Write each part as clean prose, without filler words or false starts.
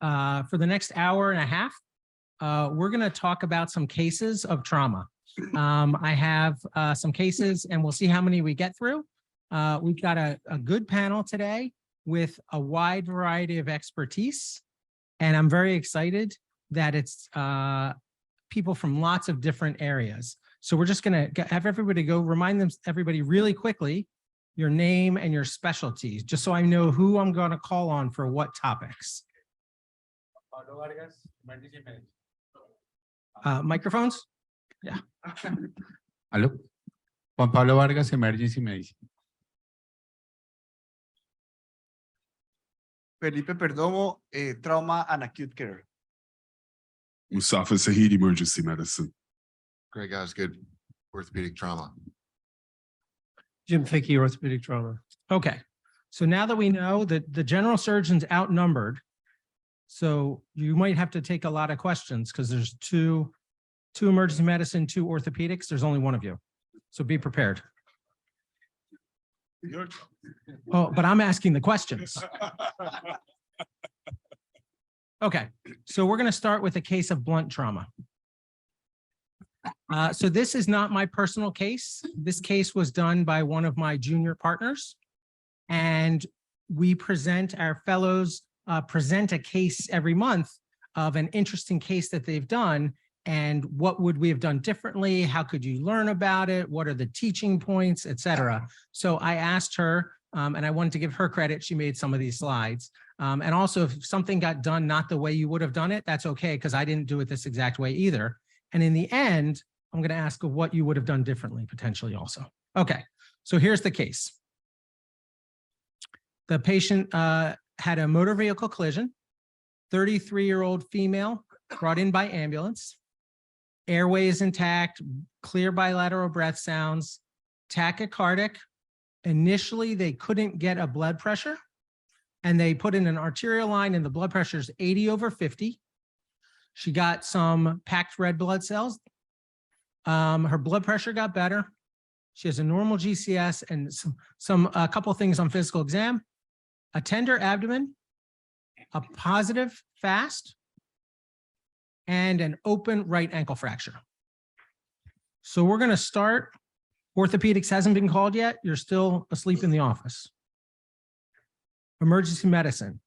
For the next hour and a half, we're going to talk about some cases of trauma. I have some cases and we'll see how many we get through. We've got a good panel today with a wide variety of expertise. And I'm very excited that it's people from lots of different areas. So we're just going to have everybody go remind everybody really quickly your name and your specialties, just so I know who I'm going to call on for what topics. Microphones? Yeah. Hello. Juan Pablo Vargas, Emergency Medicine. Felipe Perdomo, Trauma and Acute Care. Mustafa Sahid, Emergency Medicine. Greg Osgood, Orthopedic Trauma. Jim Fickey, Orthopedic Trauma. Okay. So now that we know that the general surgeon's outnumbered, so you might have to take a lot of questions because there's two emergency medicine, 2 orthopedics. There's only one of you. So be prepared. Oh, but I'm asking the questions. Okay, so we're going to start with a case of blunt trauma. So this is not my personal case. This case was done by one of my junior partners, and we present our fellows, present a case every month of an interesting case that they've done, and what would we have done differently? How could you learn about it? What are the teaching points, etc. So I asked her, and I wanted to give her credit. She made some of these slides. And also, if something got done not the way you would have done it, that's okay, because I didn't do it this exact way either. And in the end, I'm going to ask what you would have done differently, potentially also. Okay, so here's the case. The patient had a motor vehicle collision, 33-year-old female, brought in by ambulance. Airway is intact, clear bilateral breath sounds, tachycardic. Initially, they couldn't get a blood pressure, and they put in an arterial line, and the blood pressure is 80/50. She got some packed red blood cells. Her blood pressure got better. She has a normal GCS and a couple of things on physical exam, a tender abdomen, a positive FAST, and an open right ankle fracture. So we're going to start. Orthopedics hasn't been called yet. You're still asleep in the office. Emergency medicine,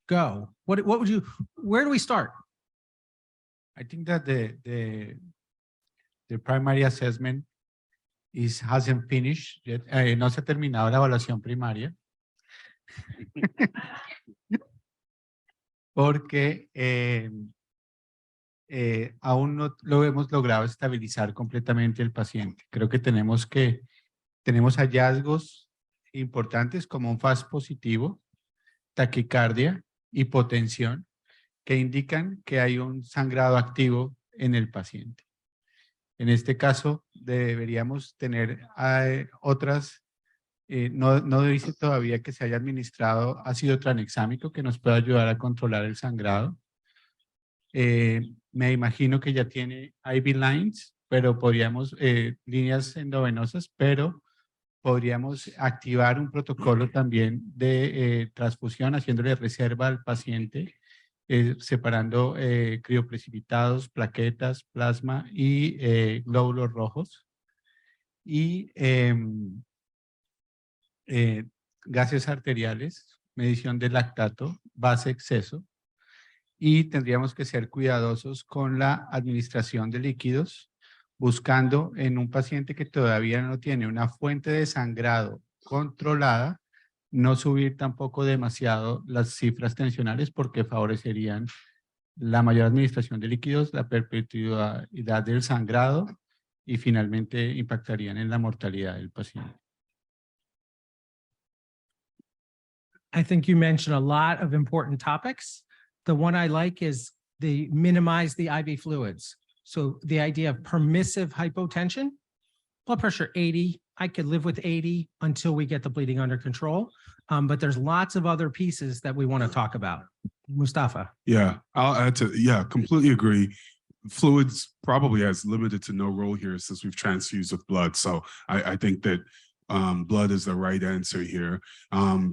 go. What would you, where do we start? I think that the primary assessment hasn't finished yet. No se ha terminado la evaluación primaria. Porque aún no lo hemos logrado estabilizar completamente el paciente. Creo que tenemos hallazgos importantes como un FAST positivo, taquicardia, hipotensión, que indican que hay un sangrado activo en el paciente. En este caso, deberíamos tener otras, no dice todavía que se haya administrado ácido tranexámico que nos pueda ayudar a controlar el sangrado. Me imagino que ya tiene IV lines, pero podríamos, líneas endovenosas, pero podríamos activar un protocolo también de transfusión, haciéndole reserva al paciente, separando crioprecipitados, plaquetas, plasma y glóbulos rojos. Y gases arteriales, medición de lactato, base exceso. Y tendríamos que ser cuidadosos con la administración de líquidos, buscando en un paciente que todavía no tiene una fuente de sangrado controlada, no subir tampoco demasiado las cifras tensionales porque favorecerían la mayor administración de líquidos, la perpetuidad del sangrado y finalmente impactarían en la mortalidad del paciente. I think you mentioned a lot of important topics. The one I like is the minimize the IV fluids. So the idea of permissive hypotension, blood pressure 80, I could live with 80 until we get the bleeding under control. But there's lots of other pieces that we want to talk about. Mustafa. Yeah, I'll add to, yeah, completely agree. Fluids probably has limited to no role here since we've transfused with blood. So I think that blood is the right answer here.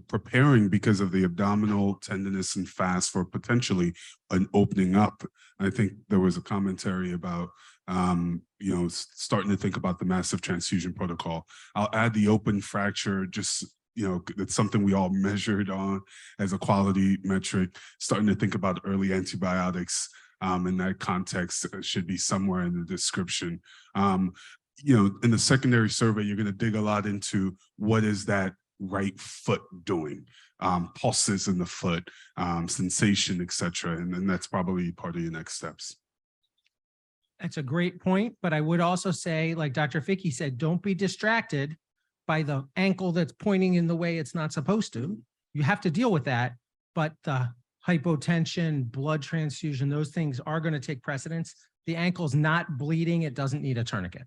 Preparing because of the abdominal tenderness and fast for potentially an opening up. I think there was a commentary about, starting to think about the massive transfusion protocol. I'll add the open fracture, just, it's something we all measured on as a quality metric, starting to think about early antibiotics in that context should be somewhere in the description. In the secondary survey, you're going to dig a lot into what is that right foot doing, pulses in the foot, sensation, etc. And then that's probably part of your next steps. That's a great point, but I would also say, like Dr. Ficky said, don't be distracted by the ankle that's pointing in the way it's not supposed to. You have to deal with that, but the hypotension, blood transfusion, those things are going to take precedence. The ankle's not bleeding. It doesn't need a tourniquet.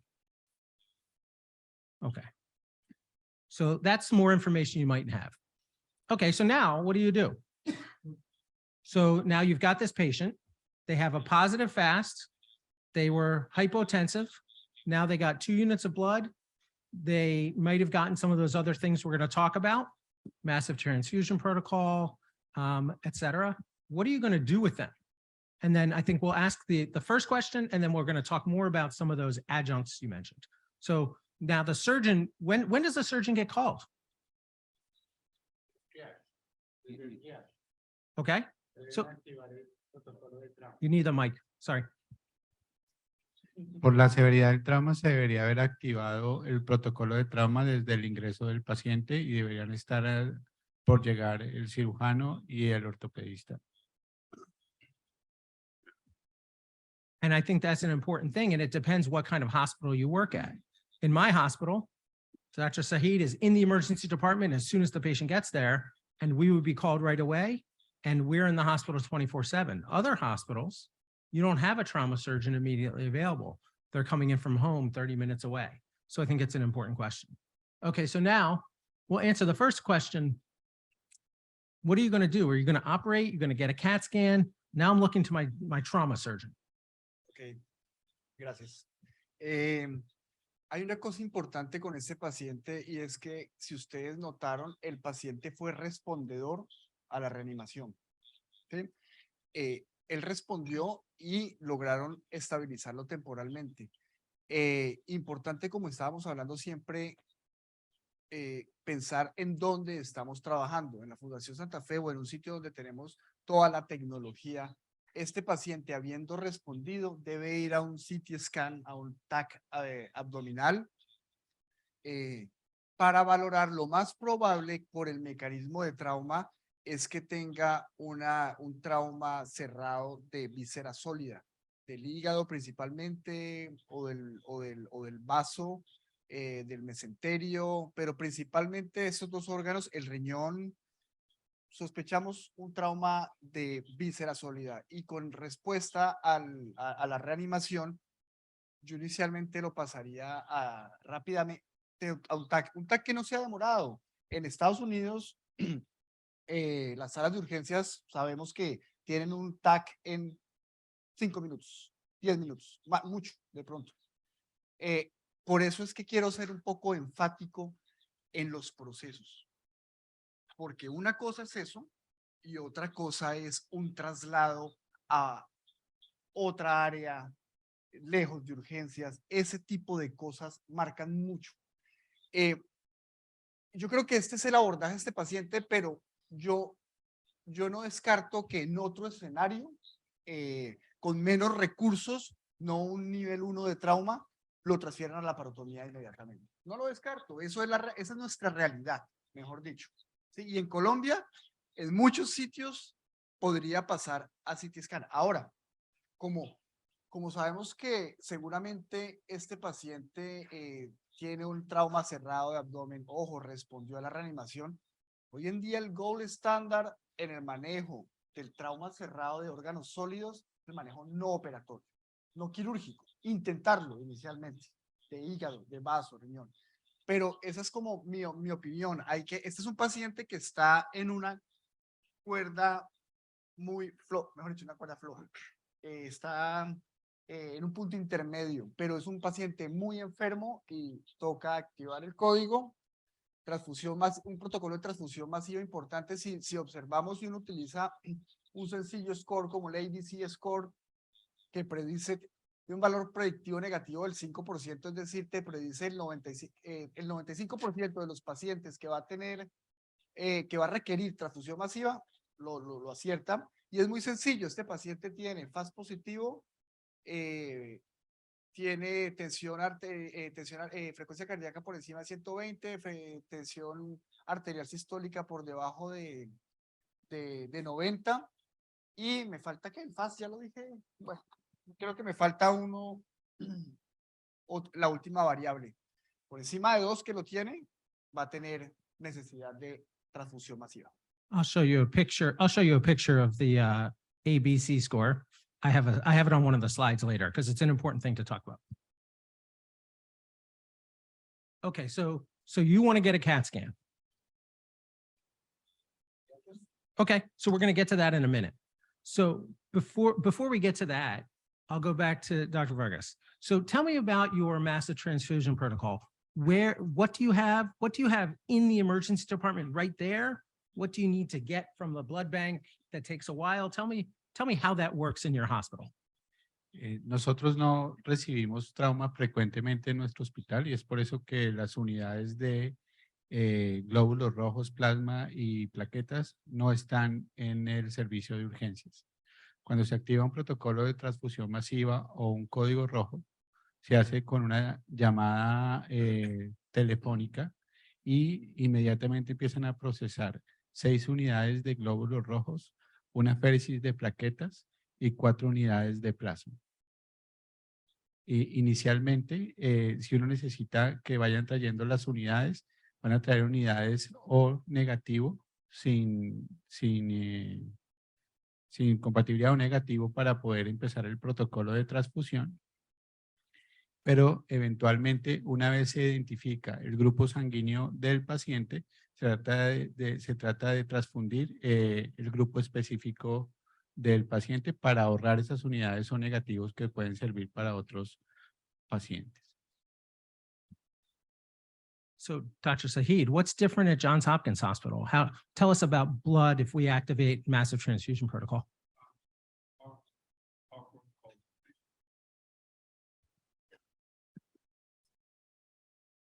Okay. So that's more information you might have. Okay, so now what do? So now you've got this patient. They have a positive fast. They were hypotensive. Now they got 2 units of blood. They might have gotten some of those other things we're going to talk about, massive transfusion protocol, et cetera. What are you going to do with them? And then I think we'll ask the first question, and then we're going to talk more about some of those adjuncts you mentioned. So now the surgeon, when does the surgeon get called? Okay. So you need a mic. Sorry. Por la severidad del trauma se debería haber activado el protocolo de trauma desde el ingreso del paciente y deberían estar por llegar el cirujano y el ortopedista. And I think that's an important thing, and it depends what kind of hospital you work at. In my hospital, Dr. Saeed is in the emergency department as soon as the patient gets there, and we would be called right away, and we're in the hospital 24/7. Other hospitals, you don't have a trauma surgeon immediately available. They're coming in from home 30 minutes away. So I think it's an important question. Okay, so now we'll answer the first question. What are you going to do? Are you going to operate? You're going to get a CAT scan? Now I'm looking to my trauma surgeon. Ok, gracias. Hay una cosa importante con este paciente y es que, si ustedes notaron, el paciente fue respondedor a la reanimación. ¿Sí? Él respondió y lograron estabilizarlo temporalmente. Importante, como estábamos hablando siempre, pensar en dónde estamos trabajando, en la Fundación Santa Fe o en un sitio donde tenemos toda la tecnología. Este paciente, habiendo respondido, debe ir a un CT scan, a un TAC abdominal, para valorar. Lo más probable por el mecanismo de trauma es que tenga un trauma cerrado de víscera sólida, del hígado principalmente, o del vaso, del mesenterio, pero principalmente esos dos órganos, el riñón. Sospechamos un trauma de víscera sólida, y con respuesta a la reanimación, yo inicialmente lo pasaría rápidamente a un TAC que no se ha demorado. En Estados Unidos, las salas de urgencias sabemos que tienen un TAC en 5 minutos, 10 minutos, mucho de pronto. Por eso es que quiero ser un poco enfático en los procesos. Porque una cosa es eso y otra cosa es un traslado a otra área, lejos de urgencias. Ese tipo de cosas marcan mucho. Yo creo que este es el abordaje de este paciente, pero yo no descarto que en otro escenario, con menos recursos, no un nivel 1 de trauma, lo transfieran a la parotomía inmediatamente. No lo descarto. Esa es nuestra realidad, mejor dicho. ¿Sí? Y en Colombia, en muchos sitios, podría pasar a CT scan. Ahora, como sabemos que seguramente este paciente tiene un trauma cerrado de abdomen, ojo, respondió a la reanimación. Hoy en día el gold estándar en el manejo del trauma cerrado de órganos sólidos es el manejo no operatorio, no quirúrgico. Intentarlo inicialmente, de hígado, de vaso, riñón. Pero esa es como mi opinión. Este es un paciente que está en una cuerda muy floja, mejor dicho, una cuerda floja. Está en un punto intermedio, pero es un paciente muy enfermo y toca activar el código un protocolo de transfusión masiva importante si observamos y uno utiliza un sencillo score como el ABC score que predice un valor predictivo negativo del 5%, es decir, te predice el 95% de los pacientes que va a tener, que va a requerir transfusión masiva, lo acierta. Y es muy sencillo, este paciente tiene FAS positivo, tiene frecuencia cardíaca por encima de 120, tensión arterial sistólica por debajo de 90, y me falta que el FAS, ya lo dije, bueno, creo que me falta la última variable. Por encima de 2 que lo tiene, va a tener necesidad de transfusión masiva. I'll show you a picture. I'll show you a picture of the ABC score. I have it on one of the slides later because it's an important thing to talk about. Okay, so you want to get a CAT scan. Okay, so we're going to get to that in a minute. So before we get to that, I'll go back to Dr. Vargas. So tell me about your massive transfusion protocol. What do you have? What do you have in the emergency department right there? What do you need to get from the blood bank that takes a while? Tell me how that works in your hospital. Nosotros no recibimos trauma frecuentemente en nuestro hospital y es por eso que las unidades de glóbulos rojos, plasma y plaquetas no están en el servicio de urgencias. Cuando se activa un protocolo de transfusión masiva o un código rojo, se hace con una llamada telefónica y inmediatamente empiezan a procesar 6 unidades de glóbulos rojos, una féresis de plaquetas y 4 unidades de plasma. Inicialmente, si uno necesita que vayan trayendo las unidades, van a traer unidades O negativo sin compatibilidad o negativo para poder empezar el protocolo de transfusión. Pero eventualmente, una vez se identifica el grupo sanguíneo del paciente, se trata de transfundir el grupo específico del paciente para ahorrar esas unidades O negativos que pueden servir para otros pacientes. So Dr. Saeed, what's different at Johns Hopkins Hospital? Tell us about blood if we activate massive transfusion protocol.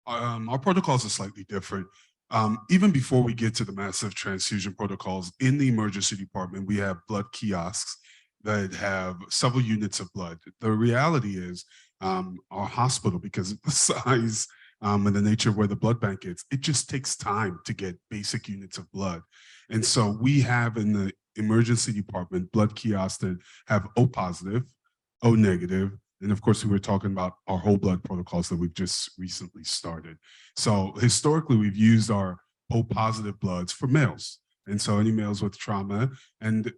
Our protocols are slightly different. Even before we get to the massive transfusion protocols, in the emergency department, we have blood kiosks that have several units of blood. The reality is our hospital, because of the size and the nature of where the blood bank is, it just takes time to get basic units of blood. And so we have in the emergency department blood kiosks that have O positive, O negative, and of course, we were talking about our whole blood protocols that we've just recently started. So historically, we've used our O positive bloods for males. And so any males with trauma, and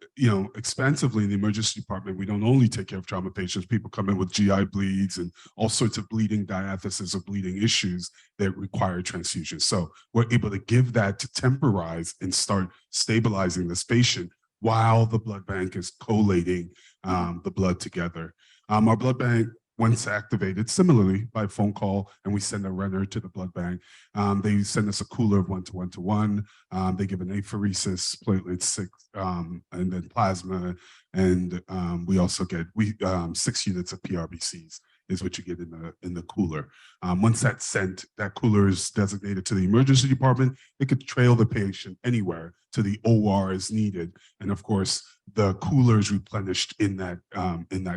expansively in the emergency department, we don't only take care of trauma patients, people come in with GI bleeds and all sorts of bleeding diathesis or bleeding issues that require transfusion. So we're able to give that to temporize and start stabilizing this patient while the blood bank is collating the blood together. Our blood bank, once activated, similarly by phone call, and we send a runner to the blood bank. They send us a cooler of 1-to-1-to-1. They give an apheresis, platelets, 6, and then plasma, and we also get 6 units of PRBCs is what you get in the cooler. Once that's sent, that cooler is designated to the emergency department. It could trail the patient anywhere to the OR as needed, and of course, the cooler is replenished in that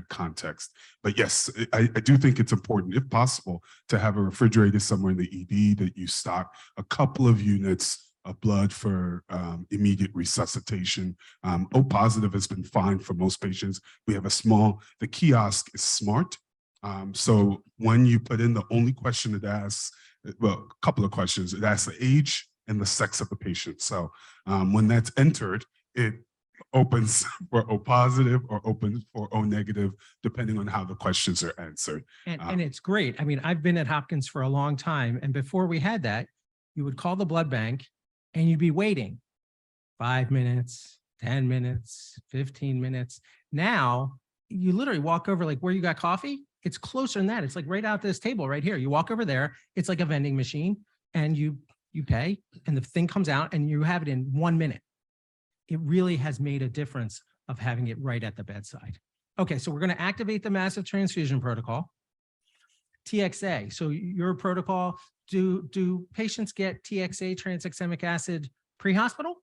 context. But yes, I do think it's important, if possible, to have a refrigerator somewhere in the ED that you stock a couple of units of blood for immediate resuscitation. O positive has been fine for most patients. We have the kiosk is smart. So when you put in, the only question it asks, well, a couple of questions, it asks the age and the sex of the patient. So when that's entered, it opens for O positive or opens for O negative, depending on how the questions are answered. And it's great. I mean, I've been at Hopkins for a long time. And before we had that, you would call the blood bank and you'd be waiting 5 minutes, 10 minutes, 15 minutes. Now you literally walk over, like where you got coffee, it's closer than that. It's like right out this table right here. You walk over there, it's like a vending machine and you you pay, and the thing comes out and you have it in 1 minute. It really has made a difference of having it right at the bedside. Okay, so we're going to activate the massive transfusion protocol. TXA, so your protocol, do patients get TXA, tranexamic acid, pre-hospital?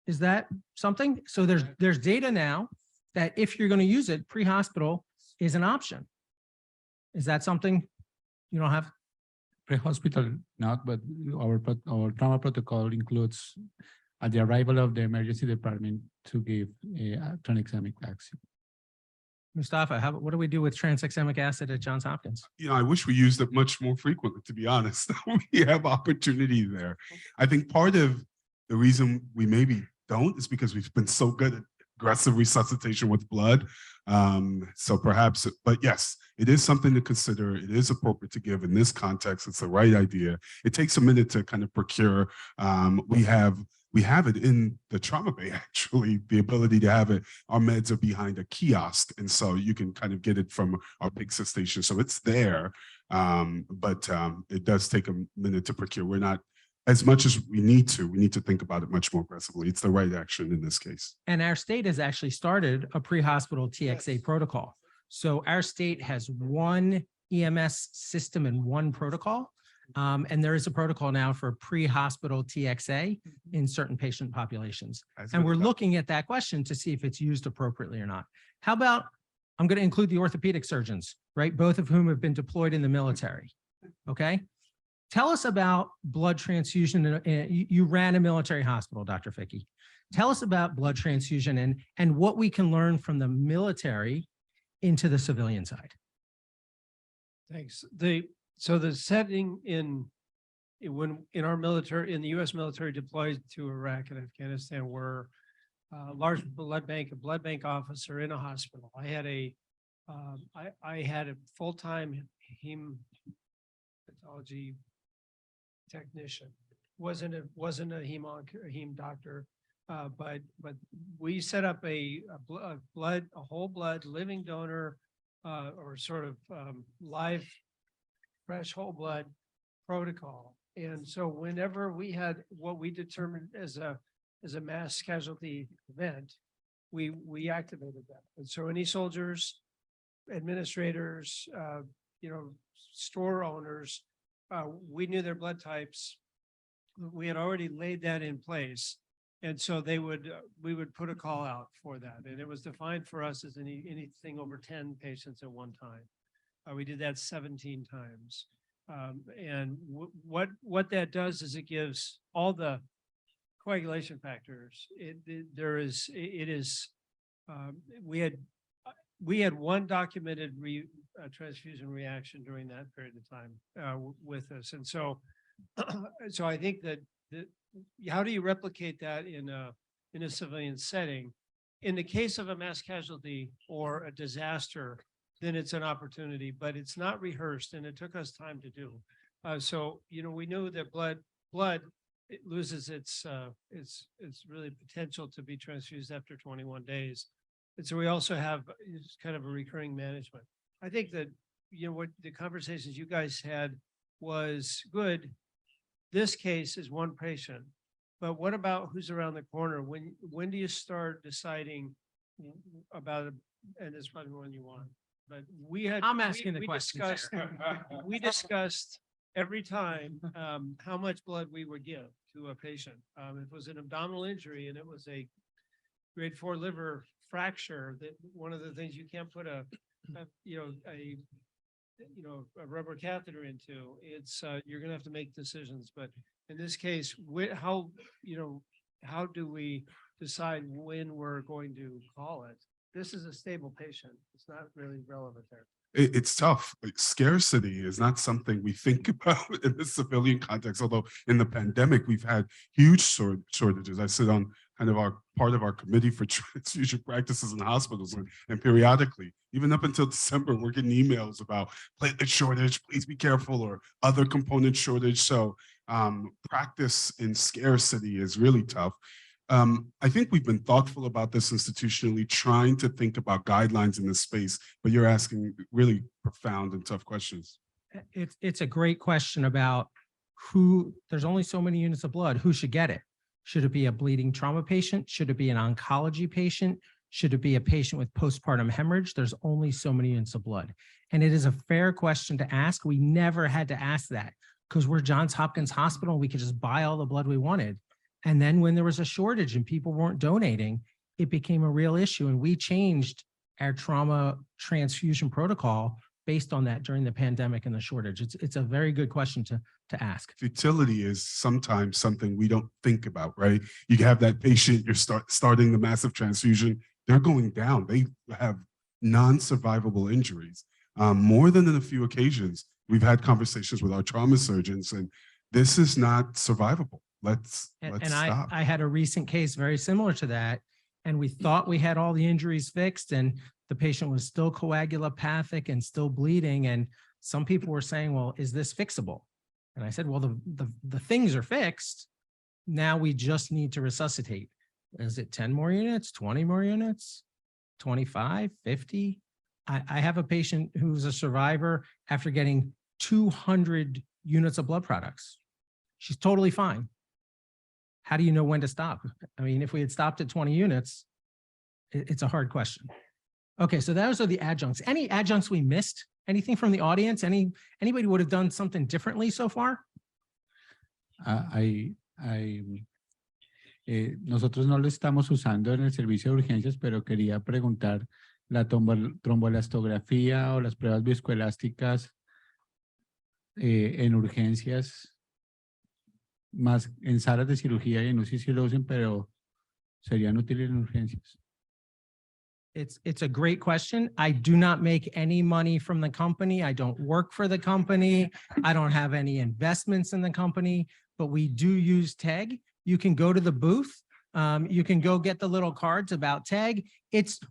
Is that something? So there's data now that if you're going to use it, pre-hospital is an option. Is that something you don't have? Pre-hospital, not, but our trauma protocol includes at the arrival of the emergency department to give a tranexamic vaccine. Mustafa, what do we do with tranexamic acid at Johns Hopkins? You know, I wish we used it much more frequently, to be honest. We have opportunity there. I think part of the reason we maybe don't is because we've been so good at aggressive resuscitation with blood. So perhaps, but yes, it is something to consider. It is appropriate to give in this context. It's the right idea. It takes a minute to kind of procure. We have it in the trauma bay, actually, the ability to have it. Our meds are behind a kiosk, and so you can kind of get it from our PICSA station. So it's there, but it does take a minute to procure. We're not, as much as we need to think about it much more aggressively. It's the right action in this case. And our state has actually started a pre-hospital TXA protocol. So our state has one EMS system and one protocol. And there is a protocol now for pre-hospital TXA in certain patient populations. And we're looking at that question to see if it's used appropriately or not. How about, I'm going to include the orthopedic surgeons, right? Both of whom have been deployed in the military. Okay. Tell us about blood transfusion. You ran a military hospital, Dr. Fickey. Tell us about blood transfusion and what we can learn from the military into the civilian side. Thanks. So the setting in our military, in the U.S. military deployed to Iraq and Afghanistan, were a large blood bank, a blood bank officer in a hospital. I had a full-time hematology technician. Wasn't a heme doctor, but we set up a whole blood living donor or sort of live fresh whole blood protocol. And so whenever we had what we determined as a mass casualty event, we activated that. And so any soldiers, administrators, store owners, we knew their blood types. We had already laid that in place. And so we would put a call out for that. And it was defined for us as anything over 10 patients at one time. We did that 17 times. And what that does is it gives all the coagulation factors. We had one documented transfusion reaction during that period of time with us. And so I think that how do you replicate that in a civilian setting? In the case of a mass casualty or a disaster, then it's an opportunity, but it's not rehearsed, and it took us time to do. So we knew that blood it loses its really potential to be transfused after 21 days, and so we also have kind of a recurring management. I think that what the conversations you guys had was good. This case is one patient, but what about who's around the corner? When do you start deciding about it? And it's probably one you want. But I'm asking the question. We discussed every time how much blood we would give to a patient. If it was an abdominal injury and it was a grade 4 liver fracture, that one of the things you can't put a rubber catheter into, it's you're going to have to make decisions. But in this case, how do we decide when we're going to call it? This is a stable patient. It's not really relevant there. It's tough. Like, scarcity is not something we think about in the civilian context, although in the pandemic, we've had huge shortages. I sit on kind of part of our committee for transfusion practices in hospitals, and periodically, even up until December, we're getting emails about platelet shortage, please be careful, or other component shortage. So practice in scarcity is really tough. I think we've been thoughtful about this institutionally, trying to think about guidelines in this space, but you're asking really profound and tough questions. It's a great question about there's only so many units of blood. Who should get it? Should it be a bleeding trauma patient? Should it be an oncology patient? Should it be a patient with postpartum hemorrhage? There's only so many units of blood. And it is a fair question to ask. We never had to ask that because we're Johns Hopkins Hospital. We could just buy all the blood we wanted. And then when there was a shortage and people weren't donating, it became a real issue. And we changed our trauma transfusion protocol based on that during the pandemic and the shortage. It's a very good question to ask. Futility is sometimes something we don't think about, right? You have that patient, you're starting the massive transfusion, they're going down. They have non-survivable injuries. More than in a few occasions, we've had conversations with our trauma surgeons, and this is not survivable. Let's stop. I had a recent case very similar to that, and we thought we had all the injuries fixed, and the patient was still coagulopathic and still bleeding. And some people were saying, well, is this fixable? And I said, well, the things are fixed. Now we just need to resuscitate. Is it 10 more units, 20 more units, 25, 50? I have a patient who's a survivor after getting 200 units of blood products. She's totally fine. How do you know when to stop? I mean, if we had stopped at 20 units, it's a hard question. Okay, so those are the adjuncts. Any adjuncts we missed? Anything from the audience? Anybody would have done something differently so far? Nosotros no lo estamos usando en el servicio de urgencias, pero quería preguntar, ¿la tromboelastografía o las pruebas viscoelásticas en urgencias, más en salas de cirugía y en UCI sí lo usen, pero serían útiles en urgencias? It's a great question. I do not make any money from the company. I don't work for the company. I don't have any investments in the company, but we do use TEG. You can go to the booth. You can go get the little cards about TEG.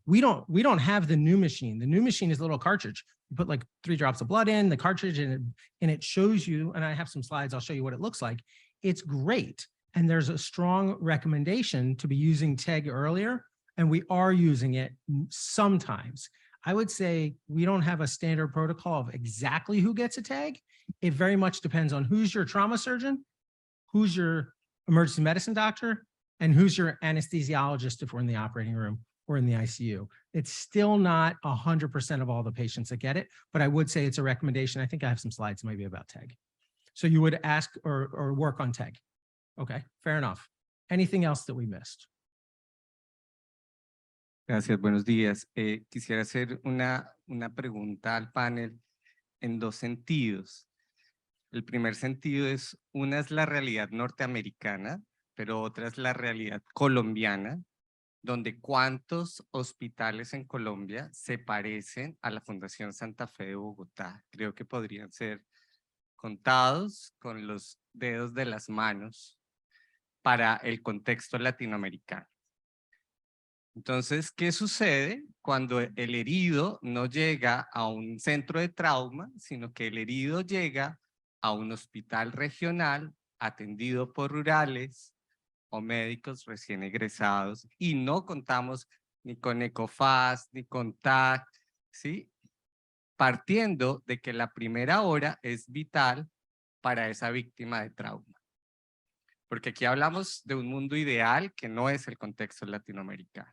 We don't have the new machine. The new machine is a little cartridge. You put like 3 drops of blood in the cartridge and it shows you, and I have some slides, I'll show you what it looks like. It's great. And there's a strong recommendation to be using TEG earlier. And we are using it sometimes. I would say we don't have a standard protocol of exactly who gets a TEG. It very much depends on who's your trauma surgeon, who's your emergency medicine doctor, and who's your anesthesiologist if we're in the operating room or in the ICU. It's still not 100% of all the patients that get it, but I would say it's a recommendation. I think I have some slides maybe about TEG. So you would ask or work on TEG. Okay, fair enough. Anything else that we missed? Gracias, buenos días. Quisiera hacer una pregunta al panel en 2 sentidos. El primer sentido es, una es la realidad norteamericana, pero otra es la realidad colombiana, donde cuántos hospitales en Colombia se parecen a la Fundación Santa Fe de Bogotá. Creo que podrían ser contados con los dedos de las manos para el contexto latinoamericano. Entonces, ¿qué sucede cuando el herido no llega a un centro de trauma, sino que el herido llega a un hospital regional atendido por rurales o médicos recién egresados y no contamos ni con ECOFAS ni con TAC, ¿sí? Partiendo de que la primera hora es vital para esa víctima de trauma? Porque aquí hablamos de un mundo ideal que no es el contexto latinoamericano.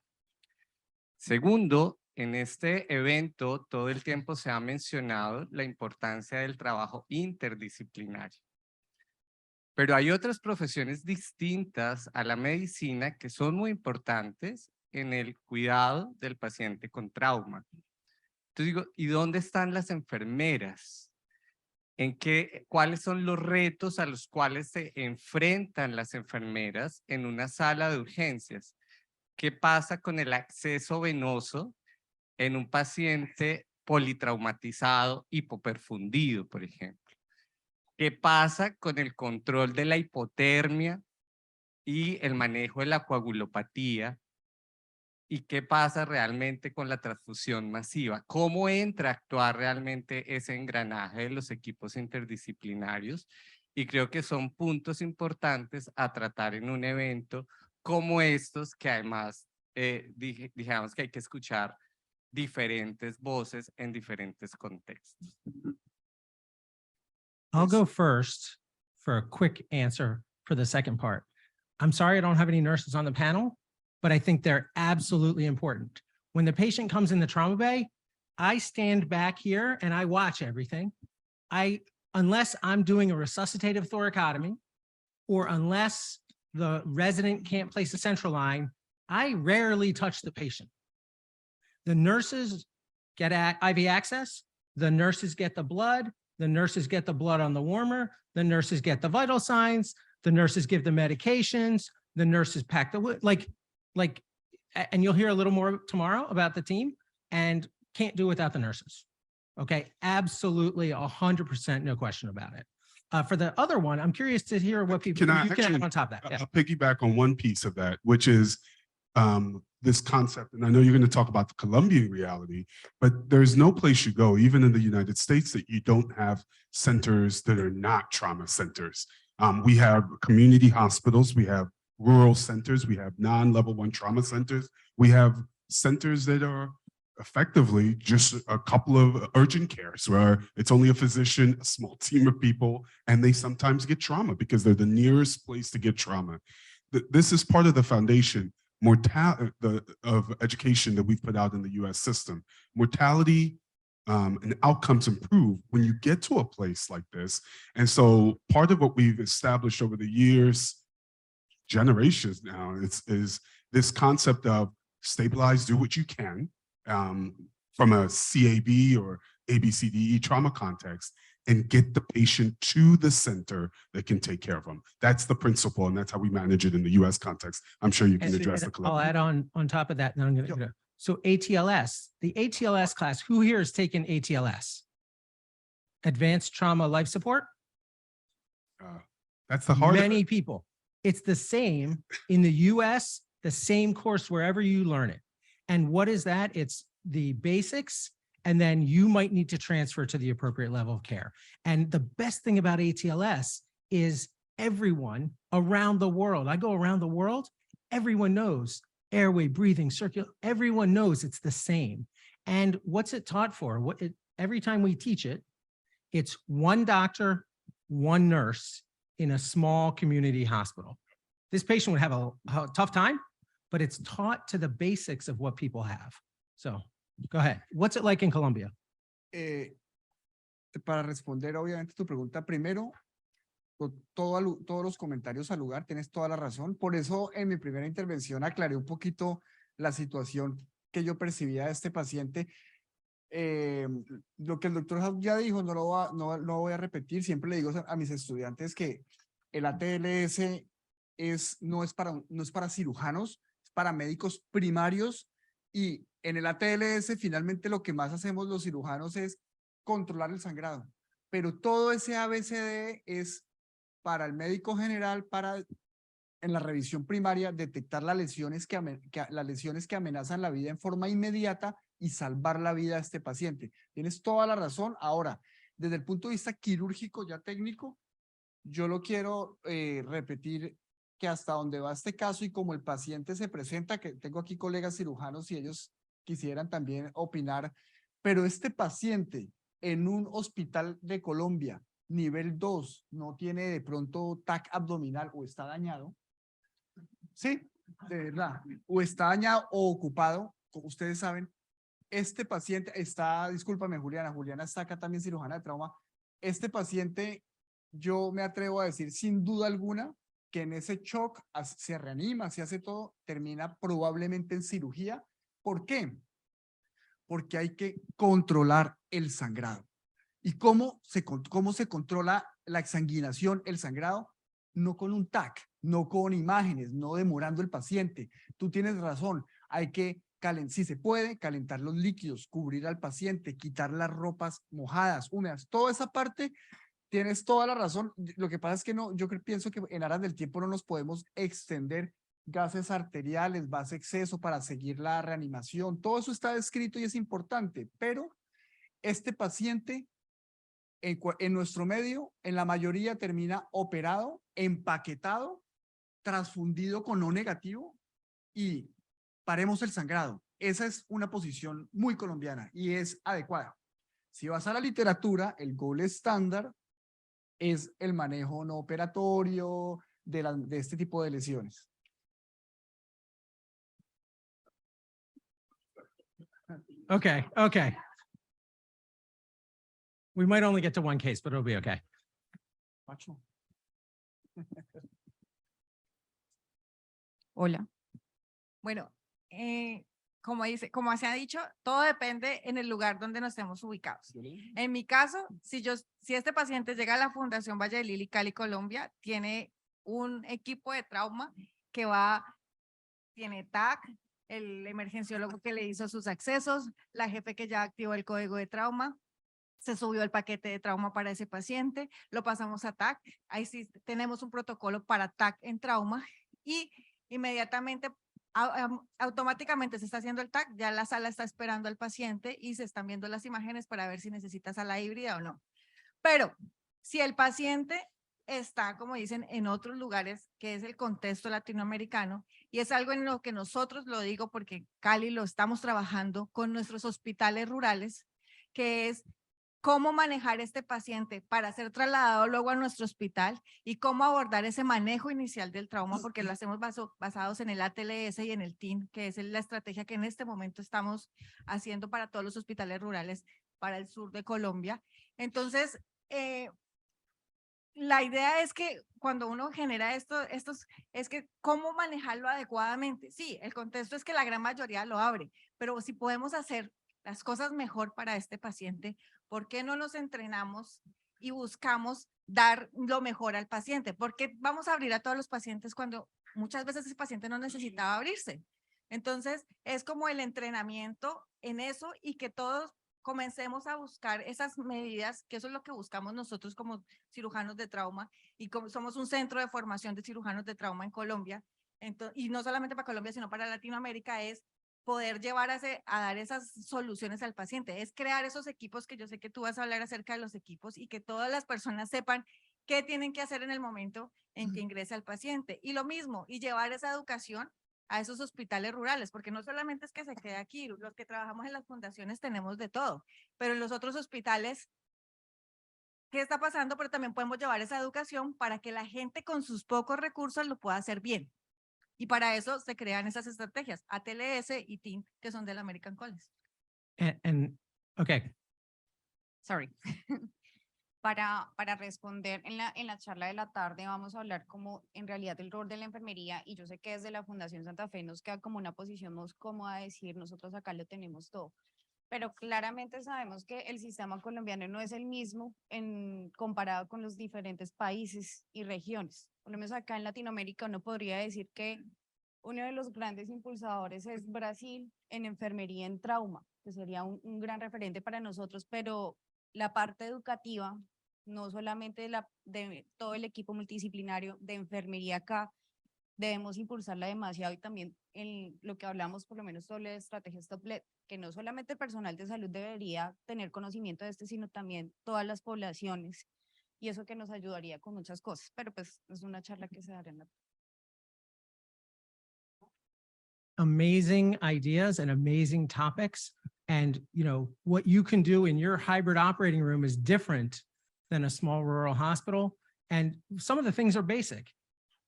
Segundo, en este evento todo el tiempo se ha mencionado la importancia del trabajo interdisciplinario. Pero hay otras profesiones distintas a la medicina que son muy importantes en el cuidado del paciente con trauma. Entonces digo, ¿y dónde están las enfermeras? ¿Cuáles son los retos a los cuales se enfrentan las enfermeras en una sala de urgencias? ¿Qué pasa con el acceso venoso en un paciente politraumatizado hipoperfundido, por ejemplo? ¿Qué pasa con el control de la hipotermia y el manejo de la coagulopatía? ¿Y qué pasa realmente con la transfusión masiva? ¿Cómo entra a actuar realmente ese engranaje de los equipos interdisciplinarios? Y creo que son puntos importantes a tratar en un evento como estos, que además dijimos que hay que escuchar diferentes voces en diferentes contextos. I'll go first. for a quick answer for the second part. I'm sorry I don't have any nurses on the panel, but I think they're absolutely important. When the patient comes in the trauma bay, I stand back here and I watch everything. Unless I'm doing a resuscitative thoracotomy, or unless the resident can't place a central line, I rarely touch the patient. The nurses get IV access, the nurses get the blood on the warmer, the nurses get the vital signs, the nurses give the medications, the nurses pack the, and you'll hear a little more tomorrow about the team, and can't do without the nurses. Okay, absolutely 100%, no question about it. For the other one, I'm curious to hear what people Can I you can add actually- on top of that. Yeah. I'll piggyback on one piece of that, which is this concept. And I know you're going to talk about the Colombian reality, but there's no place you go, even in the United States, that you don't have centers that are not trauma centers. We have community hospitals, we have rural centers, we have non-level 1 trauma centers, we have centers that are effectively just a couple of urgent cares where it's only a physician, a small team of people, and they sometimes get trauma because they're the nearest place to get trauma. This is part of the foundation of education that we've put out in the US system. Mortality and outcomes improve when you get to a place like this. And so part of what we've established over the years, generations now, is this concept of stabilize, do what you can, from a CAB or ABCDE trauma context, and get the patient to the center that can take care of them. That's the principle, and that's how we manage it in the US context. I'm sure you can address the I'll Colombian. add on top of that. And I'm going to, so ATLS, the ATLS class, who here has taken ATLS? Advanced Trauma Life Support? That's the heart of Many it. people. It's the same in the US, the same course wherever you learn it. And what is that? It's the basics, and then you might need to transfer to the appropriate level of care. And the best thing about ATLS is everyone around the world, I go around the world, everyone knows airway, breathing, circular, everyone knows it's the same. And what's it taught for? Every time we teach it, it's one doctor, one nurse in a small community hospital. This patient would have a tough time, but it's taught to the basics of what people have. So go ahead. What's it like in Colombia? Para responder obviamente tu pregunta, primero, todos los comentarios al lugar, tienes toda la razón. Por eso en mi primera intervención aclaré un poquito la situación que yo percibía de este paciente. Lo que el doctor ya dijo, no voy a repetir. Siempre le digo a mis estudiantes que el ATLS no es para cirujanos, es para médicos primarios, y en el ATLS finalmente lo que más hacemos los cirujanos es controlar el sangrado, pero todo ese ABCD es para el médico general, para en la revisión primaria detectar las lesiones que amenazan la vida en forma inmediata y salvar la vida de este paciente. Tienes toda la razón. Ahora, desde el punto de vista quirúrgico ya técnico, yo lo quiero repetir, que hasta donde va este caso y como el paciente se presenta, que tengo aquí colegas cirujanos y ellos quisieran también opinar, pero este paciente en un hospital de Colombia, nivel 2, no tiene de pronto TAC abdominal o está dañado, sí, de verdad, o está dañado o ocupado, como ustedes saben, este paciente está, discúlpame Juliana está acá también cirujana de trauma, este paciente, yo me atrevo a decir sin duda alguna, que en ese shock se reanima, se hace todo, termina probablemente en cirugía. ¿Por qué? Porque hay que controlar el sangrado. ¿Y cómo se controla la exsanguinación, el sangrado? No con un TAC, no con imágenes, no demorando el paciente. Tú tienes razón, hay que, si se puede, calentar los líquidos, cubrir al paciente, quitar las ropas mojadas, húmedas, toda esa parte. Tienes toda la razón. Lo que pasa es que no, pienso que en aras del tiempo no nos podemos extender gases arteriales, base exceso para seguir la reanimación. Todo eso está descrito y es importante, pero este paciente en nuestro medio, en la mayoría termina operado, empaquetado, transfundido con O negativo y paremos el sangrado. Esa es una posición muy colombiana y es adecuada. Si vas a la literatura, el gold estándar es el manejo no operatorio de este tipo de lesiones. Okay, okay. We might only get to one case, but it'll be okay. Macho. Hola. Bueno, como se ha dicho, todo depende en el lugar donde nos estemos ubicados. En mi caso, si este paciente llega a la Fundación Valle del Lili, Cali, Colombia, tiene un equipo de trauma que tiene TAC, el emergenciólogo que le hizo sus accesos, la jefe que ya activó el código de trauma, se subió el paquete de trauma para ese paciente, lo pasamos a TAC, ahí sí tenemos un protocolo para TAC en trauma y inmediatamente, automáticamente se está haciendo el TAC, ya la sala está esperando al paciente y se están viendo las imágenes para ver si necesita sala híbrida o no. Pero si el paciente está, como dicen, en otros lugares, que es el contexto latinoamericano, y es algo en lo que nosotros, lo digo porque Cali lo estamos trabajando con nuestros hospitales rurales, que es cómo manejar este paciente para ser trasladado luego a nuestro hospital y cómo abordar ese manejo inicial del trauma, porque lo hacemos basados en el ATLS y en el TIN, que es la estrategia que en este momento estamos haciendo para todos los hospitales rurales para el sur de Colombia. Entonces, la idea es que cuando uno genera es que cómo manejarlo adecuadamente. Sí, el contexto es que la gran mayoría lo abre, pero si podemos hacer las cosas mejor para este paciente, ¿por qué no nos entrenamos y buscamos dar lo mejor al paciente? ¿Por qué vamos a abrir a todos los pacientes cuando muchas veces ese paciente no necesitaba abrirse? Entonces, es como el entrenamiento en eso y que todos comencemos a buscar esas medidas, que eso es lo que buscamos nosotros como cirujanos de trauma, y como somos un centro de formación de cirujanos de trauma en Colombia, y no solamente para Colombia, sino para Latinoamérica, es poder llevar a dar esas soluciones al paciente, es crear esos equipos, que yo sé que tú vas a hablar acerca de los equipos, y que todas las personas sepan qué tienen que hacer en el momento en que ingresa el paciente. Y lo mismo, y llevar esa educación a esos hospitales rurales, porque no solamente es que se quede aquí, los que trabajamos en las fundaciones tenemos de todo, pero en los otros hospitales, ¿qué está pasando? Pero también podemos llevar esa educación para que la gente con sus pocos recursos lo pueda hacer bien. Y para eso se crean esas estrategias, ATLS y TIN, que son del American College. Okay, Sorry. Para responder en la charla de la tarde vamos a hablar como en realidad del rol de la enfermería, y yo sé que desde la Fundación Santa Fe nos queda como una posición más cómoda decir nosotros acá lo tenemos todo, pero claramente sabemos que el sistema colombiano no es el mismo comparado con los diferentes países y regiones. Por lo menos acá en Latinoamérica uno podría decir que uno de los grandes impulsadores es Brasil en enfermería en trauma, que sería un gran referente para nosotros, pero la parte educativa, no solamente de todo el equipo multidisciplinario de enfermería acá, debemos impulsarla demasiado, y también en lo que hablamos, por lo menos sobre estrategias top-led, que no solamente el personal de salud debería tener conocimiento de sino también todas las poblaciones, y eso que nos ayudaría con muchas cosas, pero pues es una charla que se dará en la... amazing ideas and amazing topics. And, you know, what you can do in your hybrid operating room is different than a small rural hospital. And some of the things are basic.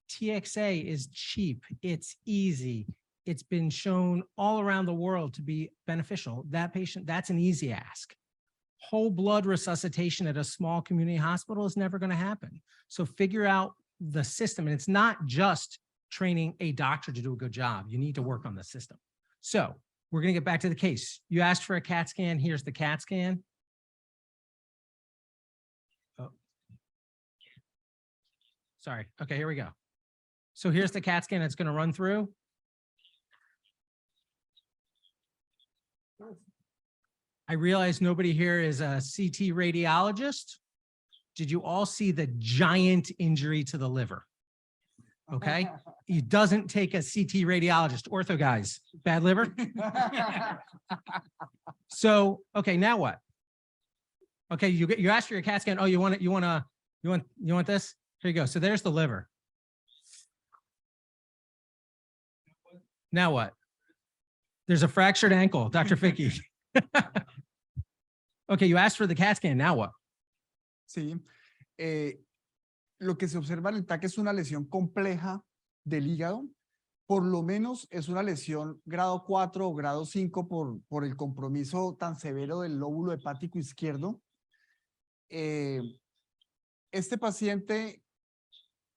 TXA is cheap. It's easy. It's been shown all around the world to be beneficial. That patient, that's an easy ask. Whole blood resuscitation at a small community hospital is never going to happen. So figure out the system. And it's not just training a doctor to do a good job. You need to work on the system. So we're going to get back to the case. You asked for a CAT scan. Here's the CAT scan. Oh. Sorry. Okay, here we go. So here's the CAT scan it's going to run through. I realize nobody here is a CT radiologist. Did you all see the giant injury to the liver? Okay. It doesn't take a CT radiologist. Ortho guys, bad liver. So, okay, now what? Okay, you asked for your CAT scan. Oh, you want this? Here you go. So there's the liver. Now what? There's a fractured ankle, Dr. Ficky. Okay, you asked for the CAT scan. Now what? Sí, lo que se observa en el TAC es una lesión compleja del hígado. Por lo menos es una lesión grado 4 o grado 5 por el compromiso tan severo del lóbulo hepático izquierdo. Este paciente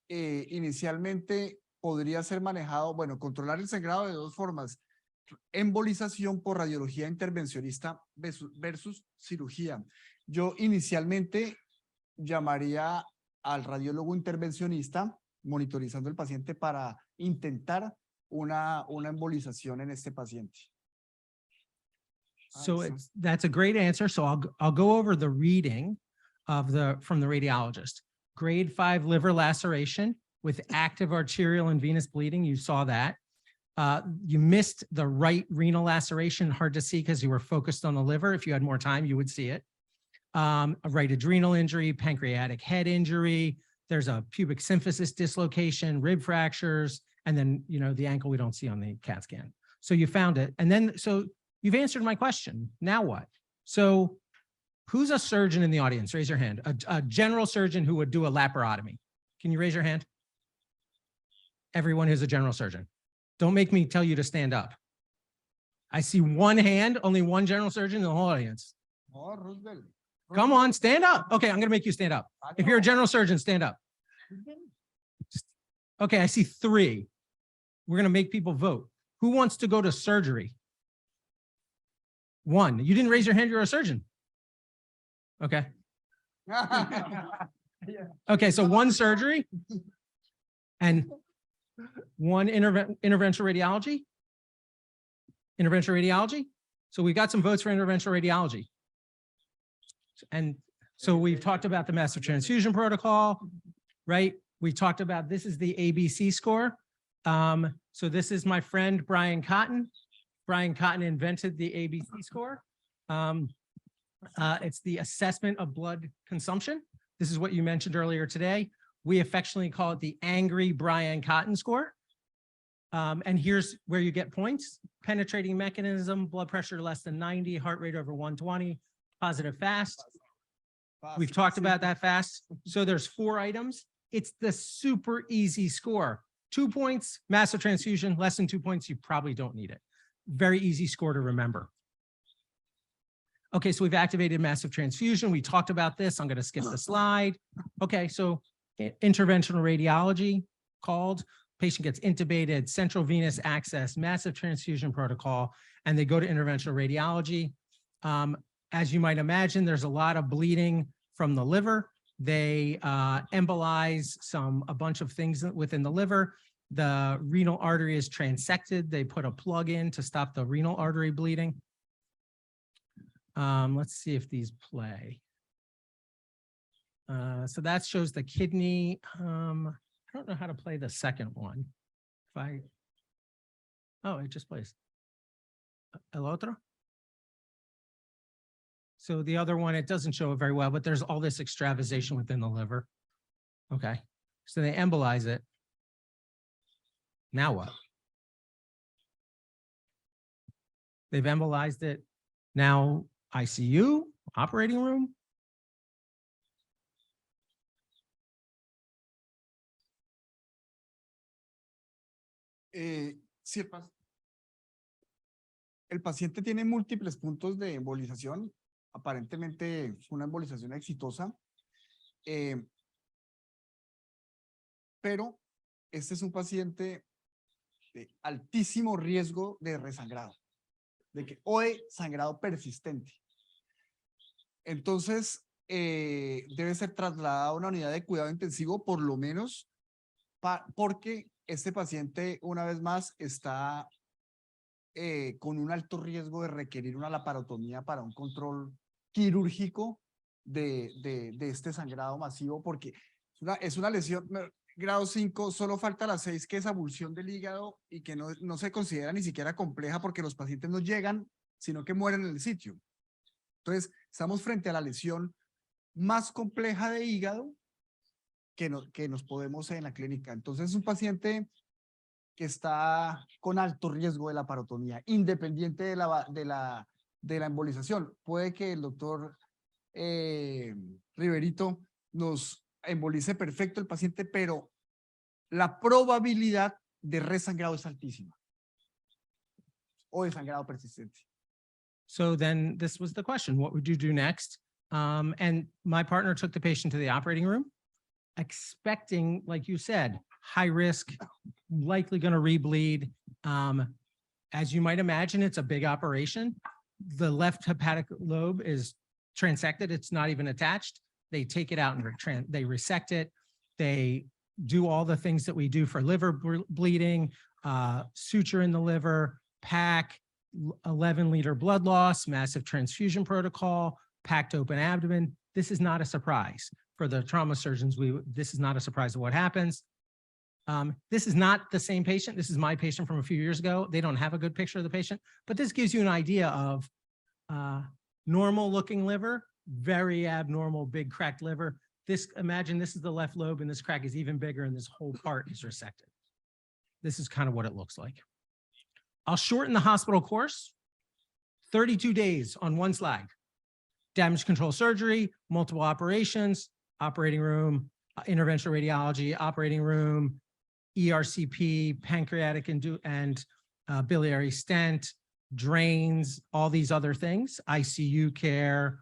inicialmente podría ser manejado, bueno, controlar el sangrado de dos formas: embolización por radiología intervencionista versus cirugía. Yo inicialmente llamaría al radiólogo intervencionista monitorizando el paciente para intentar una embolización en este paciente. So that's a great answer. So I'll go over the reading from the radiologist. Grade 5 liver laceration with active arterial and venous bleeding. You saw that. You missed the right renal laceration, hard to see because you were focused on the liver. If you had more time, you would see it. A right adrenal injury, pancreatic head injury. There's a pubic symphysis dislocation, rib fractures, and then, you know, the ankle we don't see on the CAT scan. So you found it. And then, so you've answered my question. Now what? So who's a surgeon in the audience? Raise your hand. A general surgeon who would do a laparotomy. Can you raise your hand? Everyone who's a general surgeon. Don't make me tell you to stand up. I see one hand, only one general surgeon in the whole audience. Oh, Roosevelt. Come on, stand up. Okay, I'm gonna make you stand up. If you're a general surgeon, stand up. Okay, I see 3. We're gonna make people vote. Who wants to go to surgery? 1. You didn't raise your hand, you're a surgeon. Okay. Okay, so 1 surgery and 1 interventional radiology. Interventional radiology. So we got some votes for interventional radiology. And so we've talked about the massive transfusion protocol, right? We talked about, this is the ABC score. So this is my friend, Brian Cotton. Brian Cotton invented the ABC score. It's the assessment of blood consumption. This is what you mentioned earlier today. We affectionately call it the angry Brian Cotton score. And here's where you get points: penetrating mechanism, blood pressure less than 90, heart rate over 120, positive fast. We've talked about that fast. So there's 4 items. It's the super easy score. 2 points, massive transfusion, less than 2 points, you probably don't need it. Very easy score to remember. Okay, so we've activated massive transfusion. We talked about this. I'm going to skip the slide. Okay, so interventional radiology called. Patient gets intubated, central venous access, massive transfusion protocol, and they go to interventional radiology. As you might imagine, there's a lot of bleeding from the liver. They embolize a bunch of things within the liver. The renal artery is transected. They put a plug in to stop the renal artery bleeding. Let's see if these play. So that shows the kidney. I don't know how to play the second one. Oh, it just plays. El otro? So the other one, it doesn't show it very well, but there's all this extravasation within the liver. Okay, so they embolize it. Now what? They've embolized it. Now ICU, operating room. Si el paciente tiene múltiples puntos de embolización, aparentemente fue una embolización exitosa, pero este es un paciente de altísimo riesgo de resangrado, o de sangrado persistente. Entonces, debe ser trasladado a una unidad de cuidado intensivo, por lo menos, porque este paciente, una vez más, está con un alto riesgo de requerir una laparotomía para un control quirúrgico de este sangrado masivo, porque es una lesión grado 5, solo falta la 6, que es abulsión del hígado y que no se considera ni siquiera compleja porque los pacientes no llegan, sino que mueren en el sitio. Entonces, estamos frente a la lesión más compleja de hígado que nos podemos en la clínica. Entonces, es un paciente que está con alto riesgo de laparotomía, independiente de la embolización. Puede que el doctor Riverito nos embolice perfecto el paciente, pero la probabilidad de resangrado es altísima. O de sangrado persistente. So then this was the question, what would you do next? And my partner took the patient to the operating room, expecting, like you said, high risk, likely going to rebleed. As you might imagine, it's a big operation. The left hepatic lobe is transected. It's not even attached. They take it out and they resect it. They do all the things that we do for liver bleeding, suture in the liver, pack, 11-liter blood loss, massive transfusion protocol, packed open abdomen. This is not a surprise for the trauma surgeons. This is not a surprise of what happens. This is not the same patient. This is my patient from a few years ago. They don't have a good picture of the patient, but this gives you an idea of normal looking liver, very abnormal, big cracked liver. Imagine this is the left lobe and this crack is even bigger and this whole part is resected. This is kind of what it looks like. I'll shorten the hospital course, 32 days on one slide. Damage control surgery, multiple operations, operating room, interventional radiology, operating room, ERCP, pancreatic and biliary stent, drains, all these other things, ICU care,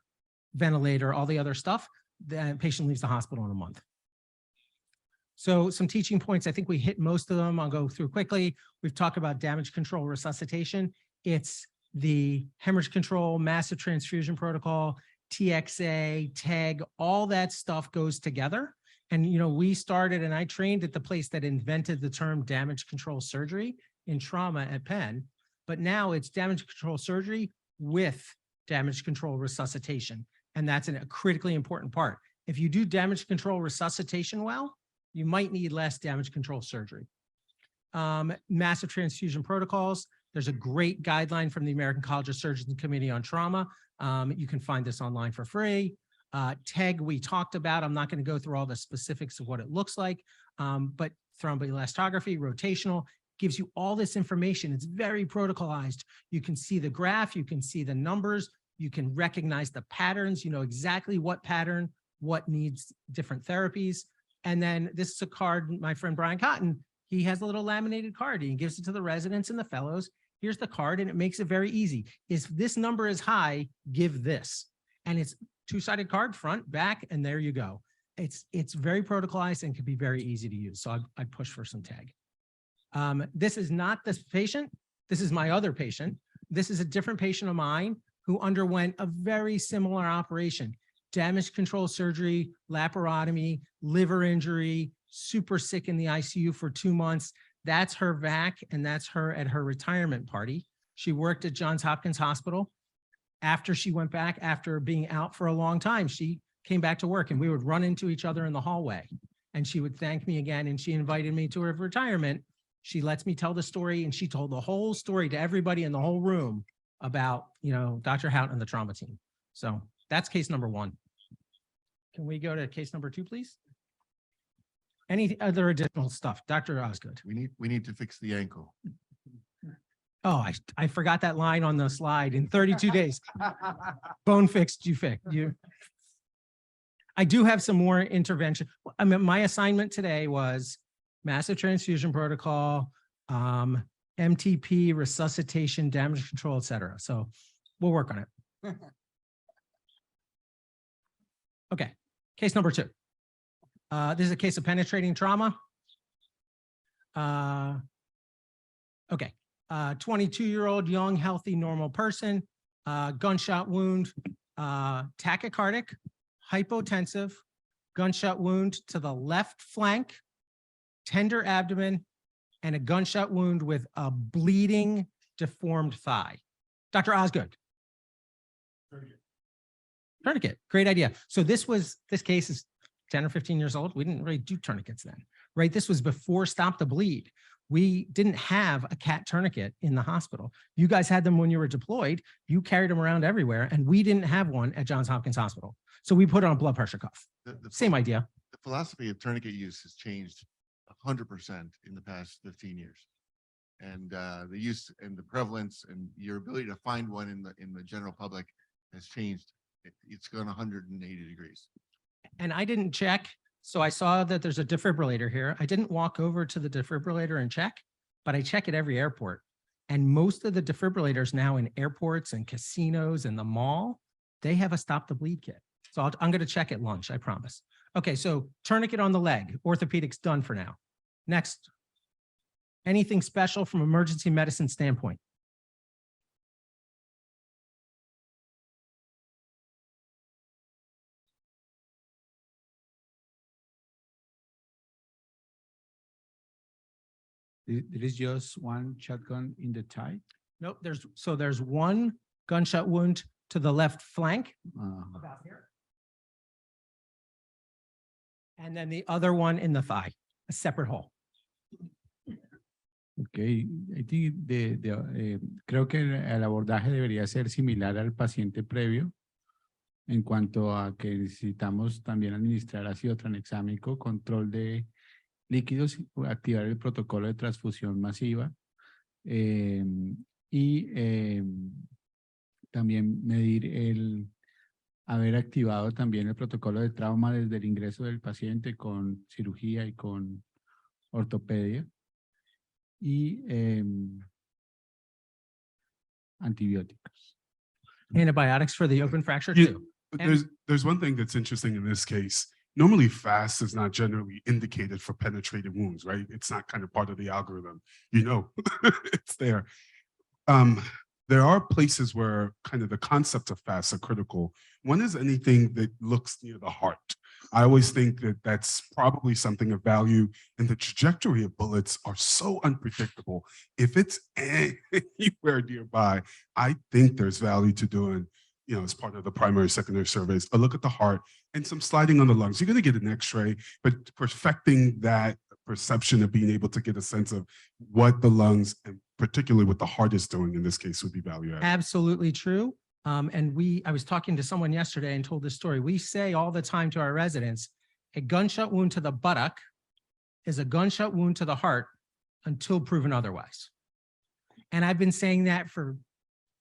ventilator, all the other stuff. The patient leaves the hospital in a month. So some teaching points, I think we hit most of them. I'll go through quickly. We've talked about damage control resuscitation. It's the hemorrhage control, massive transfusion protocol, TXA, TEG, all that stuff goes together. And, you know, we started and I trained at the place that invented the term damage control surgery in trauma at Penn, but now it's damage control surgery with damage control resuscitation. And that's a critically important part. If you do damage control resuscitation well, you might need less damage control surgery. Massive transfusion protocols. There's a great guideline from the American College of Surgeons Committee on Trauma. You can find this online for free. TEG we talked about. I'm not going to go through all the specifics of what it looks like, but thromboelastography, rotational, gives you all this information. It's very protocolized. You can see the graph, you can see the numbers, you can recognize the patterns, you know exactly what pattern, what needs different therapies. And then this is a card, my friend Brian Cotton, he has a little laminated card. He gives it to the residents and the fellows. Here's the card, and it makes it very easy. If this number is high, give this. And it's two-sided card, front, back, and there you go. It's very protocolized and can be very easy to use. So I'd push for some tag. This is not this patient. This is my other patient. This is a different patient of mine who underwent a very similar operation. Damage control surgery, laparotomy, liver injury, super sick in the ICU for 2 months. That's her VAC, and that's her at her retirement party. She worked at Johns Hopkins Hospital. After she went back, after being out for a long time, she came back to work and we would run into each other in the hallway and she would thank me again. And she invited me to her retirement. She lets me tell the story and she told the whole story to everybody in the whole room about, you know, Dr. Houghton and the trauma team. So that's case number 1. Can we go to case number 2, please? Any other additional stuff? Dr. Osgood. We need to fix the ankle. Oh, I forgot that line on the slide. In 32 days, bone fixed, you fixed. I do have some more intervention. I mean, my assignment today was massive transfusion protocol, MTP, resuscitation, damage control, et cetera. So we'll work on it. Okay, case number 2. This is a case of penetrating trauma. Okay, 22-year-old, young, healthy, normal person, gunshot wound, tachycardic, hypotensive, gunshot wound to the left flank, tender abdomen, and a gunshot wound with a bleeding, deformed thigh. Dr. Osgood. Tourniquet, great idea. So this case is 10 or 15 years old. We didn't really do tourniquets then, right? This was before Stop the Bleed. We didn't have a CAT tourniquet in the hospital. You guys had them when you were deployed. You carried them around everywhere, and we didn't have one at Johns Hopkins Hospital. So we put on a blood pressure cuff. Same idea. The philosophy of tourniquet use has changed 100% in the past 15 years. And the use and the prevalence and your ability to find one in the general public has changed. It's gone 180 degrees. And I didn't check, So I saw that there's a defibrillator here. I didn't walk over to the defibrillator and check, but I check at every airport. And most of the defibrillators now in airports and casinos and the mall, they have a stop the bleed kit. So I'm going to check at lunch, I promise. Okay, so tourniquet on the leg, orthopedics done for now. Next, anything special from emergency medicine standpoint? There is just one shotgun in the tie. Nope, there's one gunshot wound to the left flank. Uh, About here. And then the other one in the thigh, a separate hole. Okay, I think creo que el abordaje debería ser similar al paciente previo en cuanto a que necesitamos también administrar ácido tranexámico, control de líquidos, activar el protocolo de transfusión masiva y también medir haber activado también el protocolo de trauma desde el ingreso del paciente con cirugía y con ortopedia y antibióticos. Antibiotics for the open fracture Yeah, too. but And- there's one thing that's interesting in this case. Normally FAST is not generally indicated for penetrated wounds, right? It's not kind of part of the algorithm. You know, it's there. There are places where kind of the concept of FAST are critical. One is anything that looks near the heart. I always think that that's probably something of value, and the trajectory of bullets are so unpredictable. If it's anywhere nearby, I think there's value to doing, you know, as part of the primary, secondary surveys, a look at the heart and some sliding on the lungs. You're going to get an x-ray, but perfecting that perception of being able to get a sense of what the lungs and particularly what the heart is doing in this case would be value added. Absolutely true. And I was talking to someone yesterday and told this story. We say all the time to our residents, a gunshot wound to the buttock is a gunshot wound to the heart until proven otherwise. And I've been saying that for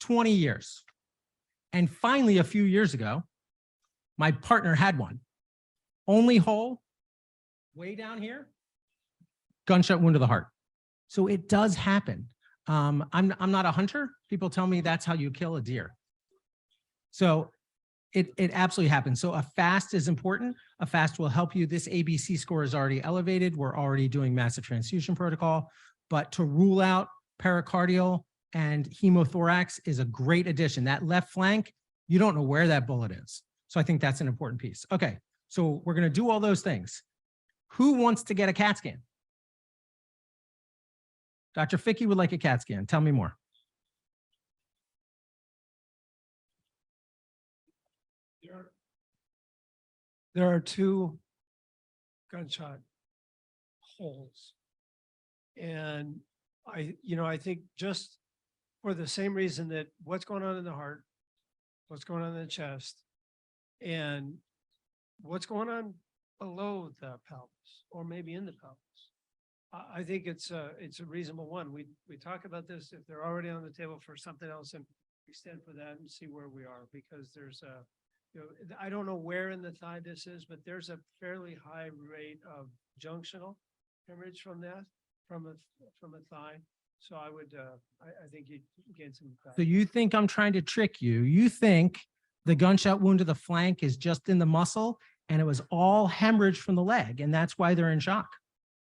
20 years. And finally, a few years ago, my partner had one. Only hole, way down here, gunshot wound to the heart. So it does happen. I'm not a hunter. People tell me that's how you kill a deer. So it absolutely happens. So a FAST is important. A FAST will help you. This ABC score is already elevated. We're already doing massive transfusion protocol, but to rule out pericardial and hemothorax is a great addition. That left flank, you don't know where that bullet is. So I think that's an important piece. Okay, so we're going to do all those things. Who wants to get a CAT scan? Dr. Fickey would like a CAT scan. Tell me more. There are two gunshot holes. And I think just for the same reason that what's going on in the heart, what's going on in the chest, and what's going on below the pelvis or maybe in the pelvis. I think it's a reasonable one. We talk about this if they're already on the table for something else and we stand for that and see where we are because there's I don't know where in the thigh this is, but there's a fairly high rate of junctional hemorrhage from that, from a thigh. So I would, I think you gain some. So you think I'm trying to trick you? You think the gunshot wound to the flank is just in the muscle and it was all hemorrhage from the leg and that's why they're in shock?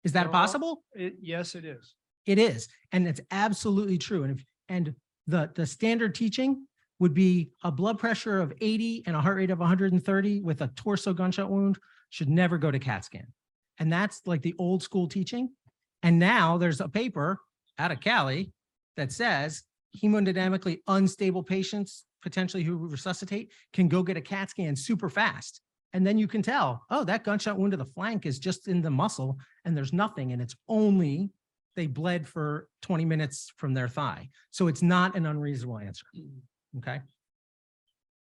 Is that possible? Yes, it is. It is, and it's absolutely true. And the standard teaching would be a blood pressure of 80 and a heart rate of 130 with a torso gunshot wound should never go to CAT scan. And that's like the old school teaching. And now there's a paper out of Cali that says hemodynamically unstable patients, potentially who resuscitate, can go get a CAT scan super fast. And then you can tell, oh, that gunshot wound to the flank is just in the muscle and there's nothing. And it's only they bled for 20 minutes from their thigh. So it's not an unreasonable answer. Okay.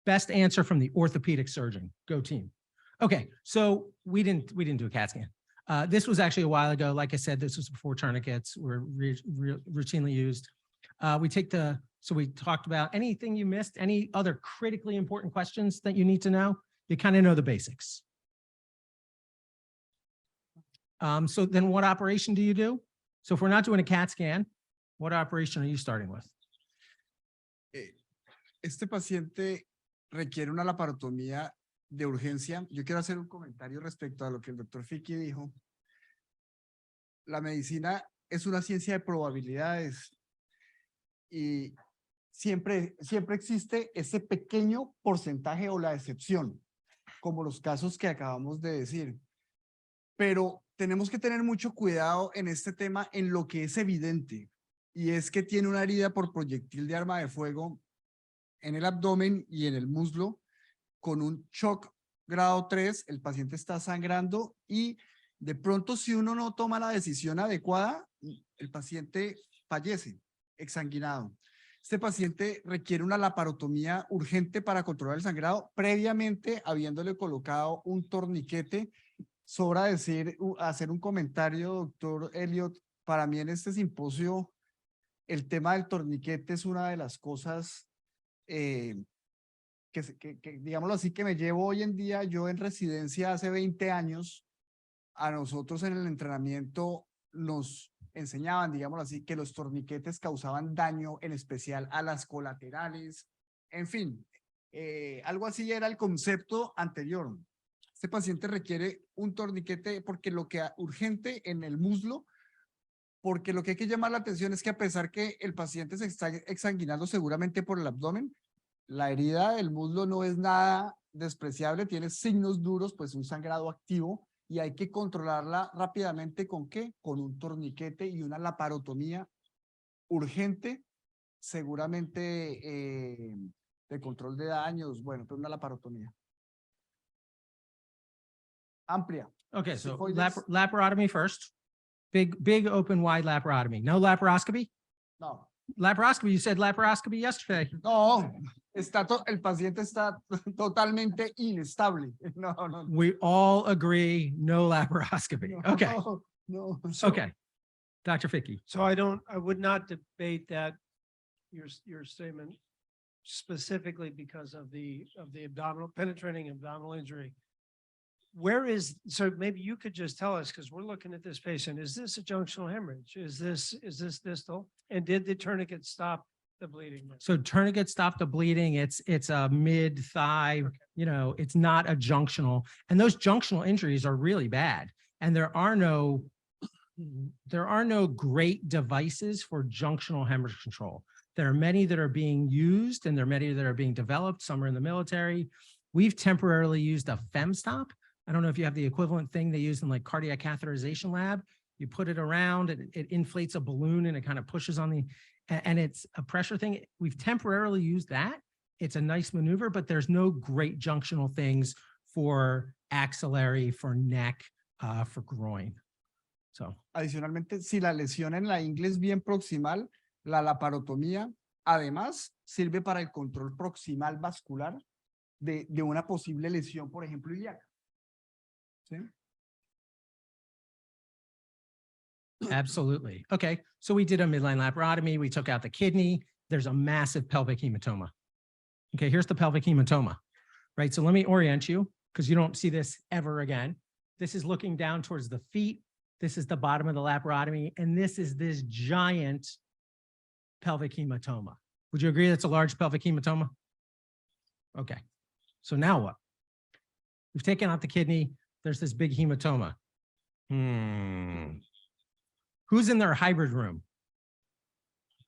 Best answer from the orthopedic surgeon. Go team. Okay. So we didn't do a CAT scan. This was actually a while ago. Like I said, this was before tourniquets were routinely used. We talked about anything you missed, any other critically important questions that you need to know. You kind of know the basics. So then what operation do you do? So if we're not doing a CAT scan, what operation are you starting with? Este paciente requiere una laparotomía de urgencia. Yo quiero hacer un comentario respecto a lo que el doctor Fiki dijo. La medicina es una ciencia de probabilidades y siempre existe ese pequeño porcentaje o la excepción, como los casos que acabamos de decir. Pero tenemos que tener mucho cuidado en este tema en lo que es evidente, y es que tiene una herida por proyectil de arma de fuego en el abdomen y en el muslo, con un shock grado 3, el paciente está sangrando y de pronto si uno no toma la decisión adecuada, el paciente fallece exsanguinado. Este paciente requiere una laparotomía urgente para controlar el sangrado, previamente habiéndole colocado un torniquete. Sobra decir, hacer un comentario, doctor Elliot, para mí en este simposio el tema del torniquete es una de las cosas digámoslo así, que me llevo hoy en día. Yo en residencia hace 20 años, a nosotros en el entrenamiento nos enseñaban, digámoslo así, que los torniquetes causaban daño, en especial a las colaterales. En fin, algo así era el concepto anterior. Este paciente requiere un torniquete porque lo que urgente en el muslo, porque lo que hay que llamar la atención es que a pesar que el paciente se está exsanguinando seguramente por el abdomen, la herida del muslo no es nada despreciable, tiene signos duros, pues un sangrado activo, y hay que controlarla rápidamente. ¿Con qué? Con un torniquete y una laparotomía urgente, seguramente de control de daños, bueno, pero una laparotomía amplia. Okay, so Sifoides. laparotomy first. Big open wide laparotomy. No laparoscopy? No, Laparoscopy, you said laparoscopy yesterday. no, el paciente está totalmente inestable. No, no. We all agree, no laparoscopy. No, Okay, no. okay. Dr. Ficky. So I would not debate that, your statement specifically because of the abdominal, penetrating abdominal injury. So maybe you could just tell us, because we're looking at this patient, is this a junctional hemorrhage? Is this distal? And did the tourniquet stop the bleeding? So tourniquet stopped the bleeding. It's a mid thigh, it's not a junctional. And those junctional injuries are really bad. And there are no great devices for junctional hemorrhage control. There are many that are being used and there are many that are being developed. Some are in the military. We've temporarily used a femstop. I don't know if you have the equivalent thing they use in like cardiac catheterization lab. You put it around, it inflates a balloon and it kind of pushes on and it's a pressure thing. We've temporarily used that. It's a nice maneuver, but there's no great junctional things for axillary, for neck, for groin. So. Adicionalmente, si la lesión en la ingle es bien proximal, la laparotomía además sirve para el control proximal vascular de una posible lesión, por ejemplo, ilíaca. ¿Sí? Absolutely. Okay. So we did a midline laparotomy. We took out the kidney. There's a massive pelvic hematoma. Okay. Here's the pelvic hematoma, right? So let me orient you because you don't see this ever again. This is looking down towards the feet. This is the bottom of the laparotomy. And this is this giant pelvic hematoma. Would you agree that's a large pelvic hematoma? Okay. So now what? We've taken out the kidney. There's this big hematoma. Who's in their hybrid room?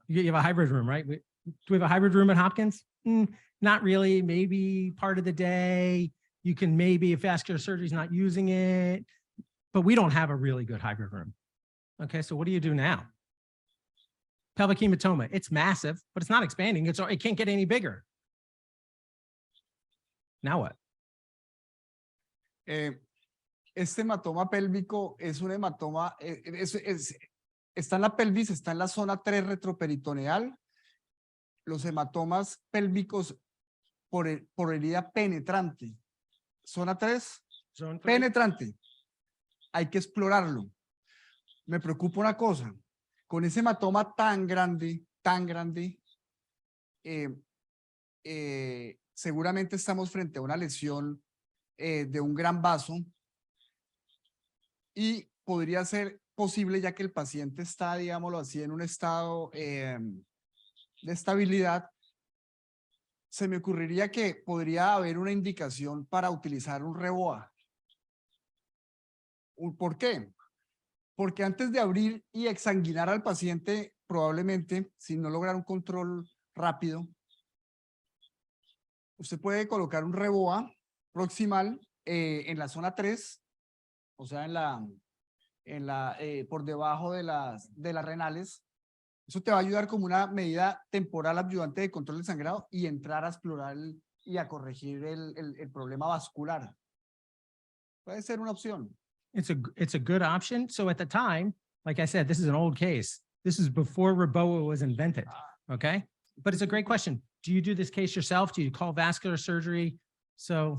You have a hybrid room, right? Do we have a hybrid room at Hopkins? Not really. Maybe part of the day. You can maybe, if vascular surgery is not using it, but we don't have a really good hybrid room. Okay, so what do you do now? Pelvic hematoma. It's massive, but it's not expanding. It can't get any bigger. Now what? Este hematoma pélvico es un hematoma, está en la pelvis, está en la zona 3 retroperitoneal. Los hematomas pélvicos por herida penetrante. Zona 3, penetrante. Hay que explorarlo. Me preocupa una cosa. Con ese hematoma tan grande, seguramente estamos frente a una lesión de un gran vaso y podría ser posible ya que el paciente está, digámoslo así, en un estado de estabilidad. Se me ocurriría que podría haber una indicación para utilizar un REBOA. ¿Por qué? Porque antes de abrir y exsanguinar al paciente, probablemente, si no lograr un control rápido, usted puede colocar un REBOA proximal en la zona 3, o sea, por debajo de las renales. Eso te va a ayudar como una medida temporal ayudante de control del sangrado y entrar a explorar y a corregir el problema vascular. Puede ser una opción. It's a good option. So at the time, like I said, this is an old case. This is before REBOA was invented, okay? But it's a great question. Do you do this case yourself? Do you call vascular surgery? So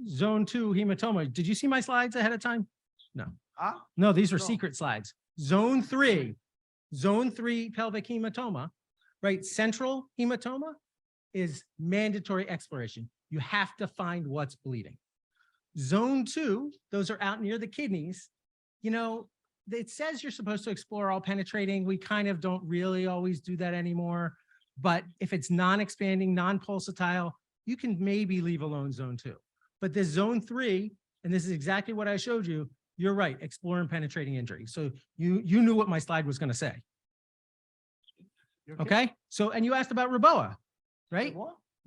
zone 2 hematoma. Did you see my slides ahead of time? No. No, these were No. secret slides. Zone 3 pelvic hematoma, right? Central hematoma is mandatory exploration. You have to find what's bleeding. Zone 2, those are out near the kidneys. You know, it says you're supposed to explore all penetrating. We kind of don't really always do that anymore. But if it's non-expanding, non-pulsatile, you can maybe leave alone zone 2. But this zone 3, and this is exactly what I showed you, you're right, explore and penetrating injury. So you knew what my slide was going to say. Okay. So, and you asked about REBOA, right?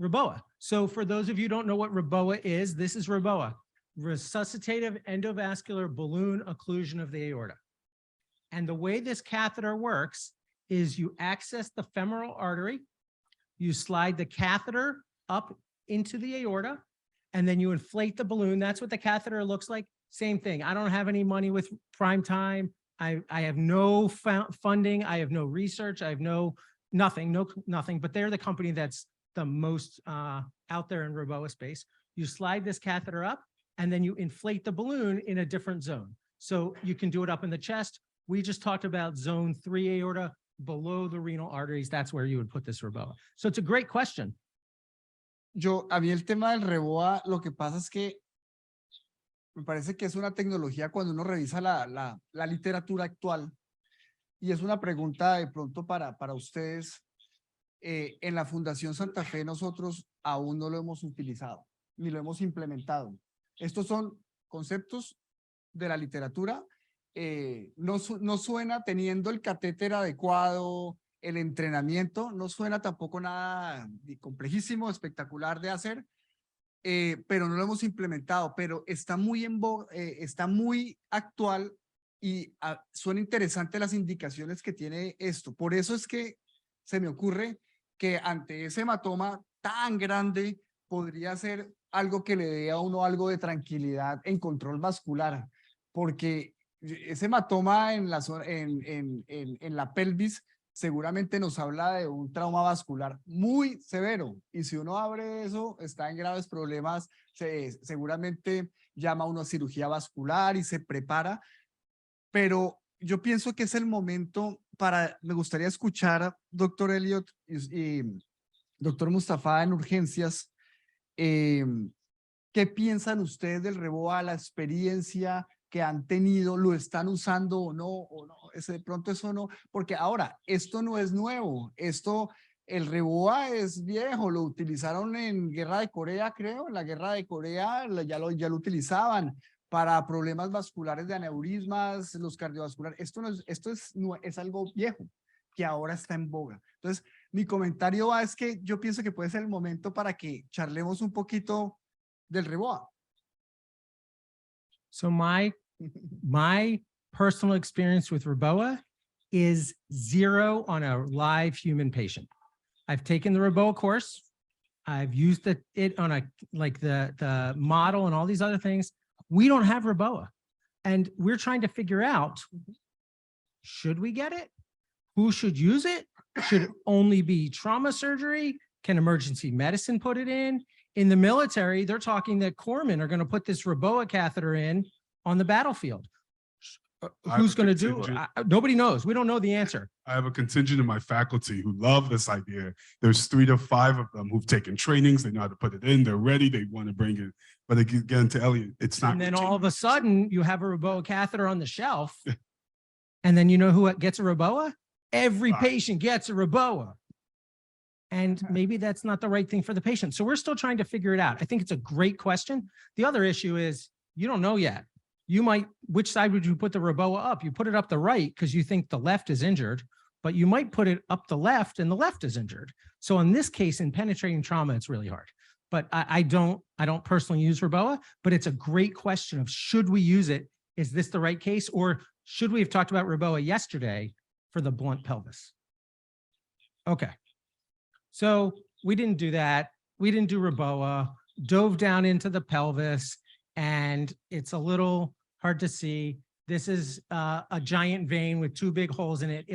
REBOA. So for those of you who don't know what REBOA is, this is REBOA, resuscitative endovascular balloon occlusion of the aorta. And the way this catheter works is you access the femoral artery, you slide the catheter up into the aorta, and then you inflate the balloon. That's what the catheter looks like. Same thing. I don't have any money with Prime Time. I have no funding. I have no research. I have nothing, but they're the company that's the most out there in REBOA space. You slide this catheter up and then you inflate the balloon in a different zone. So you can do it up in the chest. We just talked about zone 3 aorta below the renal arteries. That's where you would put this REBOA. So it's a great question. A mí el tema del REBOA, lo que pasa es que me parece que es una tecnología cuando uno revisa la literatura actual, y es una pregunta de pronto para ustedes. En la Fundación Santa Fe nosotros aún no lo hemos utilizado, ni lo hemos implementado. Estos son conceptos de la literatura. No suena, teniendo el catéter adecuado, el entrenamiento, no suena tampoco nada complejísimo, espectacular de hacer, pero no lo hemos implementado, pero está muy está muy actual y son interesantes las indicaciones que tiene esto. Por eso es que se me ocurre que ante ese hematoma tan grande podría ser algo que le dé a uno algo de tranquilidad en control vascular, porque ese hematoma en la pelvis seguramente nos habla de un trauma vascular muy severo, y si uno abre eso está en graves problemas. Seguramente llama a uno a cirugía vascular y se prepara, pero yo pienso que es el momento me gustaría escuchar, doctor Elliot y doctor Mustafa, en urgencias, ¿qué piensan ustedes del REBOA, la experiencia que han tenido? ¿Lo están usando o no? De pronto eso no, porque ahora, esto no es nuevo, el REBOA es viejo, lo utilizaron en Guerra de Corea, creo, en la Guerra de Corea ya lo utilizaban para problemas vasculares de aneurismas, los cardiovasculares. Esto es algo viejo que ahora está en boga. Entonces, mi comentario es que yo pienso que puede ser el momento para que charlemos un poquito del REBOA. So my personal experience with REBOA is 0 on a live human patient. I've taken the REBOA course. I've used it on the model and all these other things. We don't have REBOA, and we're trying to figure out, should we get it? Who should use it? Should it only be trauma surgery? Can emergency medicine put it in? In the military, they're talking that corpsmen are going to put this REBOA catheter in on the battlefield. I have Who's a going to do? contingent- Nobody knows. We don't know the answer. I have a contingent in my faculty who love this idea. There's 3 to 5 of them who've taken trainings. They know how to put it in. They're ready. They want to bring it. But again, to Elliot, it's not. And then all of a routine. sudden you have a Roboa catheter on the shelf. And then you know who gets a Roboa? Every Right. patient gets a Roboa. And maybe that's not the right thing for the patient. So we're still trying to figure it out. I think it's a great question. The other issue is you don't know yet. You might, which side would you put the Roboa up? You put it up the right because you think the left is injured, but you might put it up the left and the left is injured. So in this case, in penetrating trauma, it's really hard. But I don't personally use Roboa, but it's a great question of should we use it? Is this the right case? Or should we have talked about Roboa yesterday for the blunt pelvis? Okay. So we didn't do that. We didn't do Roboa, dove down into the pelvis, and it's a little hard to see. This is a giant vein with 2 big holes in it,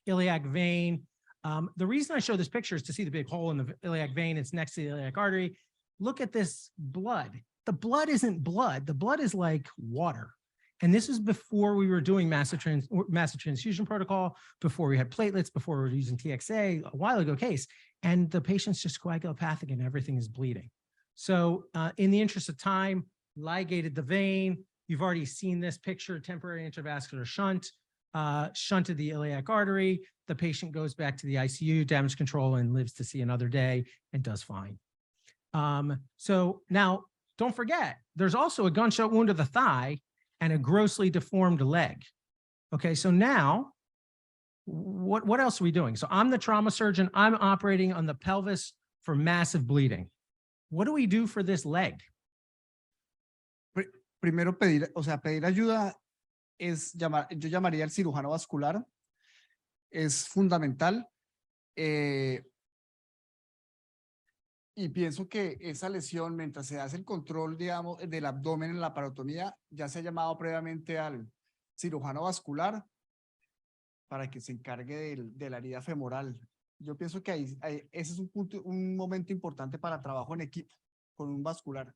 iliac vein. The reason I show this picture is to see the big hole in the iliac vein. It's next to the iliac artery. Look at this blood. The blood isn't blood. The blood is like water. And this is before we were doing massive transfusion protocol, before we had platelets, before we were using TXA, a while ago case, and the patient's just coagulopathic and everything is bleeding. So in the interest of time, ligated the vein. You've already seen this picture, temporary intravascular shunt, shunted the iliac artery. The patient goes back to the ICU, damage control, and lives to see another day and does fine. So now don't forget, there's also a gunshot wound to the thigh and a grossly deformed leg. Okay, so now what else are we doing? So I'm the trauma surgeon. I'm operating on the pelvis for massive bleeding. What do we do for this leg? Primero pedir ayuda es yo llamaría al cirujano vascular. Es fundamental. Y pienso que esa lesión, mientras se hace el control, digamos, del abdomen en la parotomía, ya se ha llamado previamente al cirujano vascular para que se encargue de la herida femoral. Yo pienso que ese es un momento importante para trabajo en equipo con un vascular.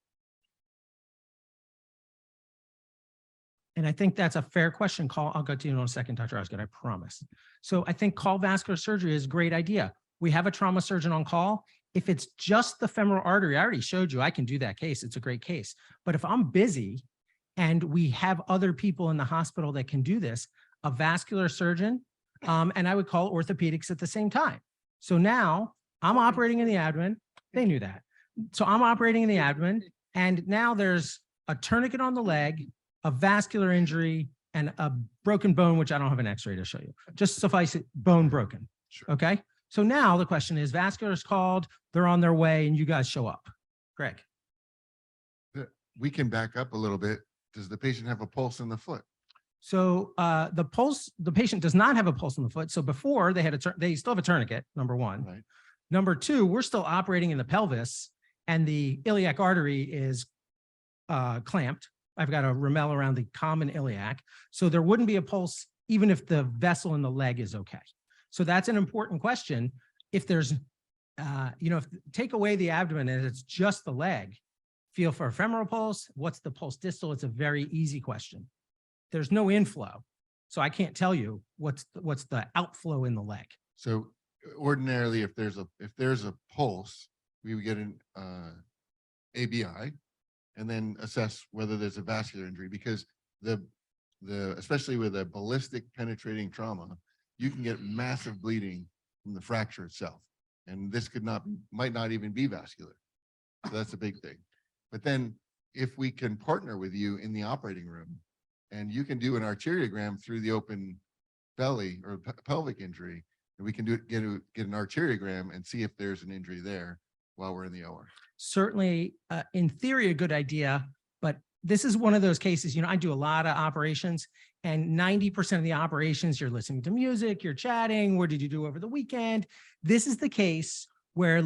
And I think that's a fair question. I'll go to you in a second, Dr. Osgood, I promise. So I think call vascular surgery is a great idea. We have a trauma surgeon on call. If it's just the femoral artery, I already showed you, I can do that case. It's a great case. But if I'm busy and we have other people in the hospital that can do this, a vascular surgeon, and I would call orthopedics at the same time. So now I'm operating in the abdomen. They knew that. So I'm operating in the abdomen, and now there's a tourniquet on the leg, a vascular injury, and a broken bone, which I don't have an x-ray to show you. Just suffice it, bone broken. Sure. Okay. So now the question is, vascular is called, they're on their way, and you guys show up. Greg. We can back up a little bit. Does the patient have a pulse in the foot? So the patient does not have a pulse in the foot. So before they had they still have a tourniquet, number one. Right. Number two, we're still operating in the pelvis and the iliac artery is clamped. I've got a Ramel around the common iliac. So there wouldn't be a pulse even if the vessel in the leg is okay. So that's an important question. If there's, if take away the abdomen and it's just the leg, feel for a femoral pulse. What's the pulse distal? It's a very easy question. There's no inflow. So I can't tell you what's the outflow in the leg. So ordinarily, if there's a pulse, we would get an ABI and then assess whether there's a vascular injury, because especially with a ballistic penetrating trauma, you can get massive bleeding from the fracture itself. And this might not even be vascular. So that's a big thing. But then if we can partner with you in the operating room and you can do an arteriogram through the open belly or pelvic injury, and we can get an arteriogram and see if there's an injury there while we're in the OR. Certainly, in theory, a good idea, but this is one of those cases, I do a lot of operations and 90% of the operations, you're listening to music, you're chatting, what did you do over the weekend? This is the case where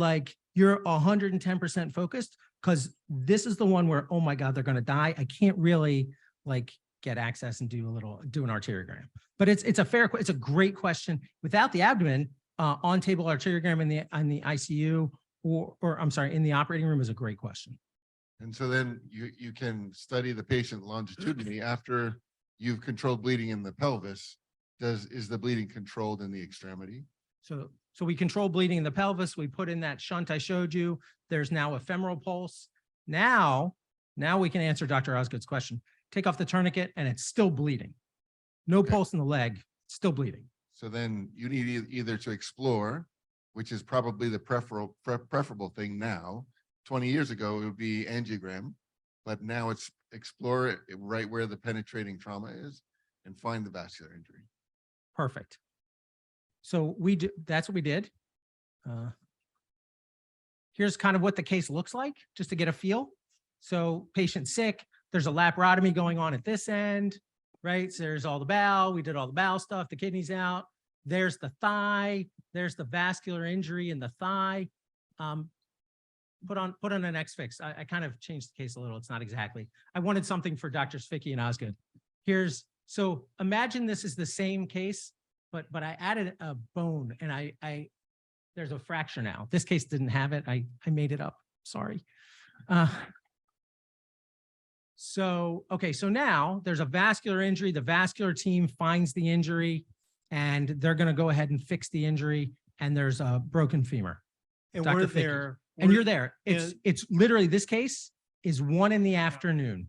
you're 110% focused because this is the one where, oh my God, they're going to die. I can't really get access and do an arteriogram, but it's a great question. Without the abdomen, on table arteriogram in the ICU or I'm sorry, in the operating room is a great question. And so then you can study the patient longitudinally after you've controlled bleeding in the pelvis. Is the bleeding controlled in the extremity? So we control bleeding in the pelvis. We put in that shunt I showed you. There's now a femoral pulse. Now we can answer Dr. Osgood's question. Take off the tourniquet and it's still bleeding. No Okay. pulse in the leg, still bleeding. So then you need either to explore, which is probably the preferable thing now. 20 years ago, it would be angiogram, but now it's explore it right where the penetrating trauma is and find the vascular injury. Perfect. So that's what we did. Here's kind of what the case looks like, just to get a feel. So patient sick, there's a laparotomy going on at this end, right? So there's all the bowel. We did all the bowel stuff, the kidneys out. There's the thigh. There's the vascular injury in the thigh. Put on an X-fix. I kind of changed the case a little. It's not exactly. I wanted something for Drs. Ficky and Osgood. So imagine this is the same case, but I added a bone and there's a fracture now. This case didn't have it. I made it up. Sorry. So now there's a vascular injury. The vascular team finds the injury and they're going to go ahead and fix the injury. And there's a broken femur. And Dr. we're Ficky. there. And we're- you're there. It's literally, this case is 1 p.m.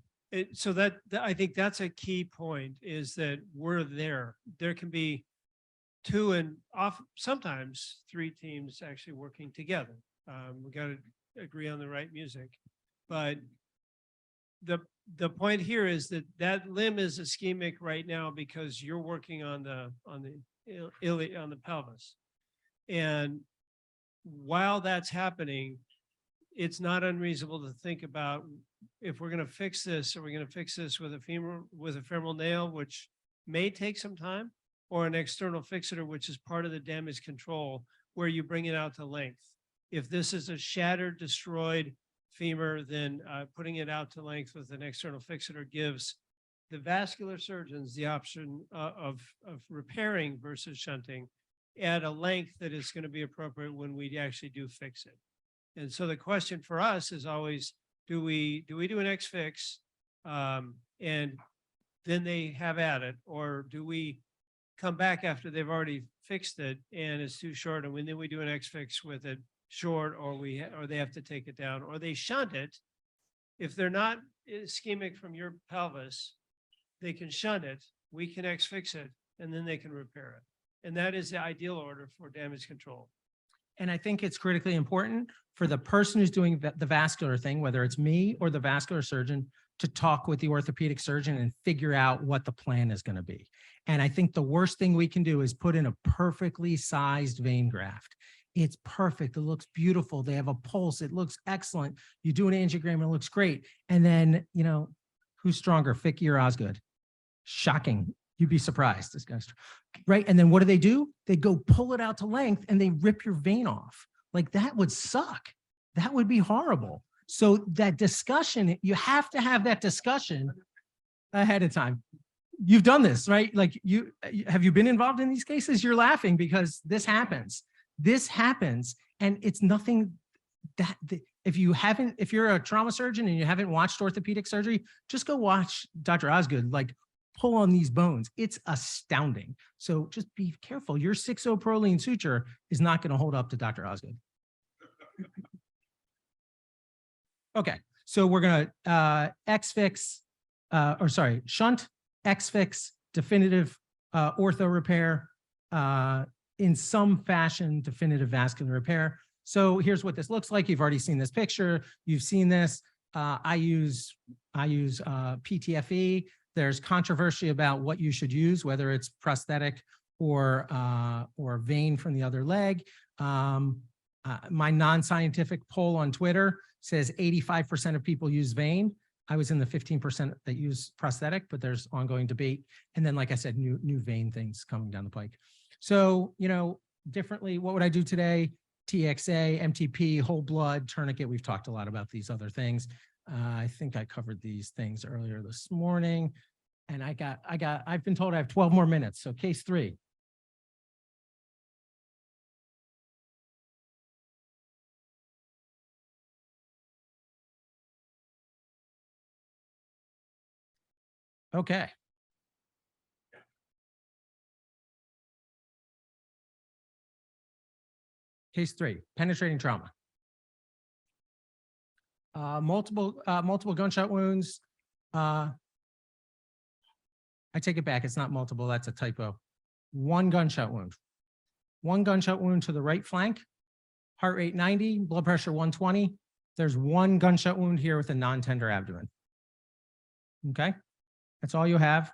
So that I think that's a key point, is that we're there. There can be 2 and sometimes 3 teams actually working together. We got to agree on the right music, but the point here is that limb is ischemic right now because you're working on the pelvis, and while that's happening, it's not unreasonable to think about, if we're going to fix this, are we going to fix this with a femoral nail, which may take some time, or an external fixator, which is part of the damage control, where you bring it out to length. If this is a shattered, destroyed femur, then putting it out to length with an external fixator gives the vascular surgeons the option of repairing versus shunting at a length that is going to be appropriate when we actually do fix it. And so the question for us is always, do we do an X-fix and then they have at it, or do we come back after they've already fixed it and it's too short, and then we do an X-fix with it short, or they have to take it down, or they shunt it. If they're not ischemic from your pelvis, they can shunt it, we can X-fix it, and then they can repair it. And that is the ideal order for damage control. And I think it's critically important for the person who's doing the vascular thing, whether it's me or the vascular surgeon, to talk with the orthopedic surgeon and figure out what the plan is going to be. And I think the worst thing we can do is put in a perfectly sized vein graft. It's perfect. It looks beautiful. They have a pulse. It looks excellent. You do an angiogram and it looks great. And then, who's stronger, Ficky or Osgood? Shocking. You'd be surprised. This guy's right. And then what do? They go pull it out to length and they rip your vein off. Like, that would suck. That would be horrible. So that discussion, you have to have that discussion ahead of time. You've done this, right? Like, have you been involved in these cases? You're laughing because this happens. This happens. And it's nothing if you're a trauma surgeon and you haven't watched orthopedic surgery, just go watch Dr. Osgood, pull on these bones. It's astounding. So just be careful. Your 6-0 proline suture is not going to hold up to Dr. Osgood. Okay, so we're going to shunt, X-fix, definitive ortho repair, in some fashion, definitive vascular repair. So here's what this looks like. You've already seen this picture. You've seen this. I use PTFE. There's controversy about what you should use, whether it's prosthetic or vein from the other leg. My non-scientific poll on Twitter says 85% of people use vein. I was in the 15% that use prosthetic, but there's ongoing debate. And then, like I said, new vein things coming down the pike. So, differently, what would I do today? TXA, MTP, whole blood, tourniquet. We've talked a lot about these other things. I think I covered these things earlier this morning, and I've been told I have 12 more minutes. So case 3. Okay. Case 3, penetrating trauma. Multiple gunshot wounds. I take it back. It's not multiple. That's a typo. One gunshot wound. One gunshot wound to the right flank. Heart rate 90, blood pressure 120. There's one gunshot wound here with a non-tender abdomen. Okay, that's all you have.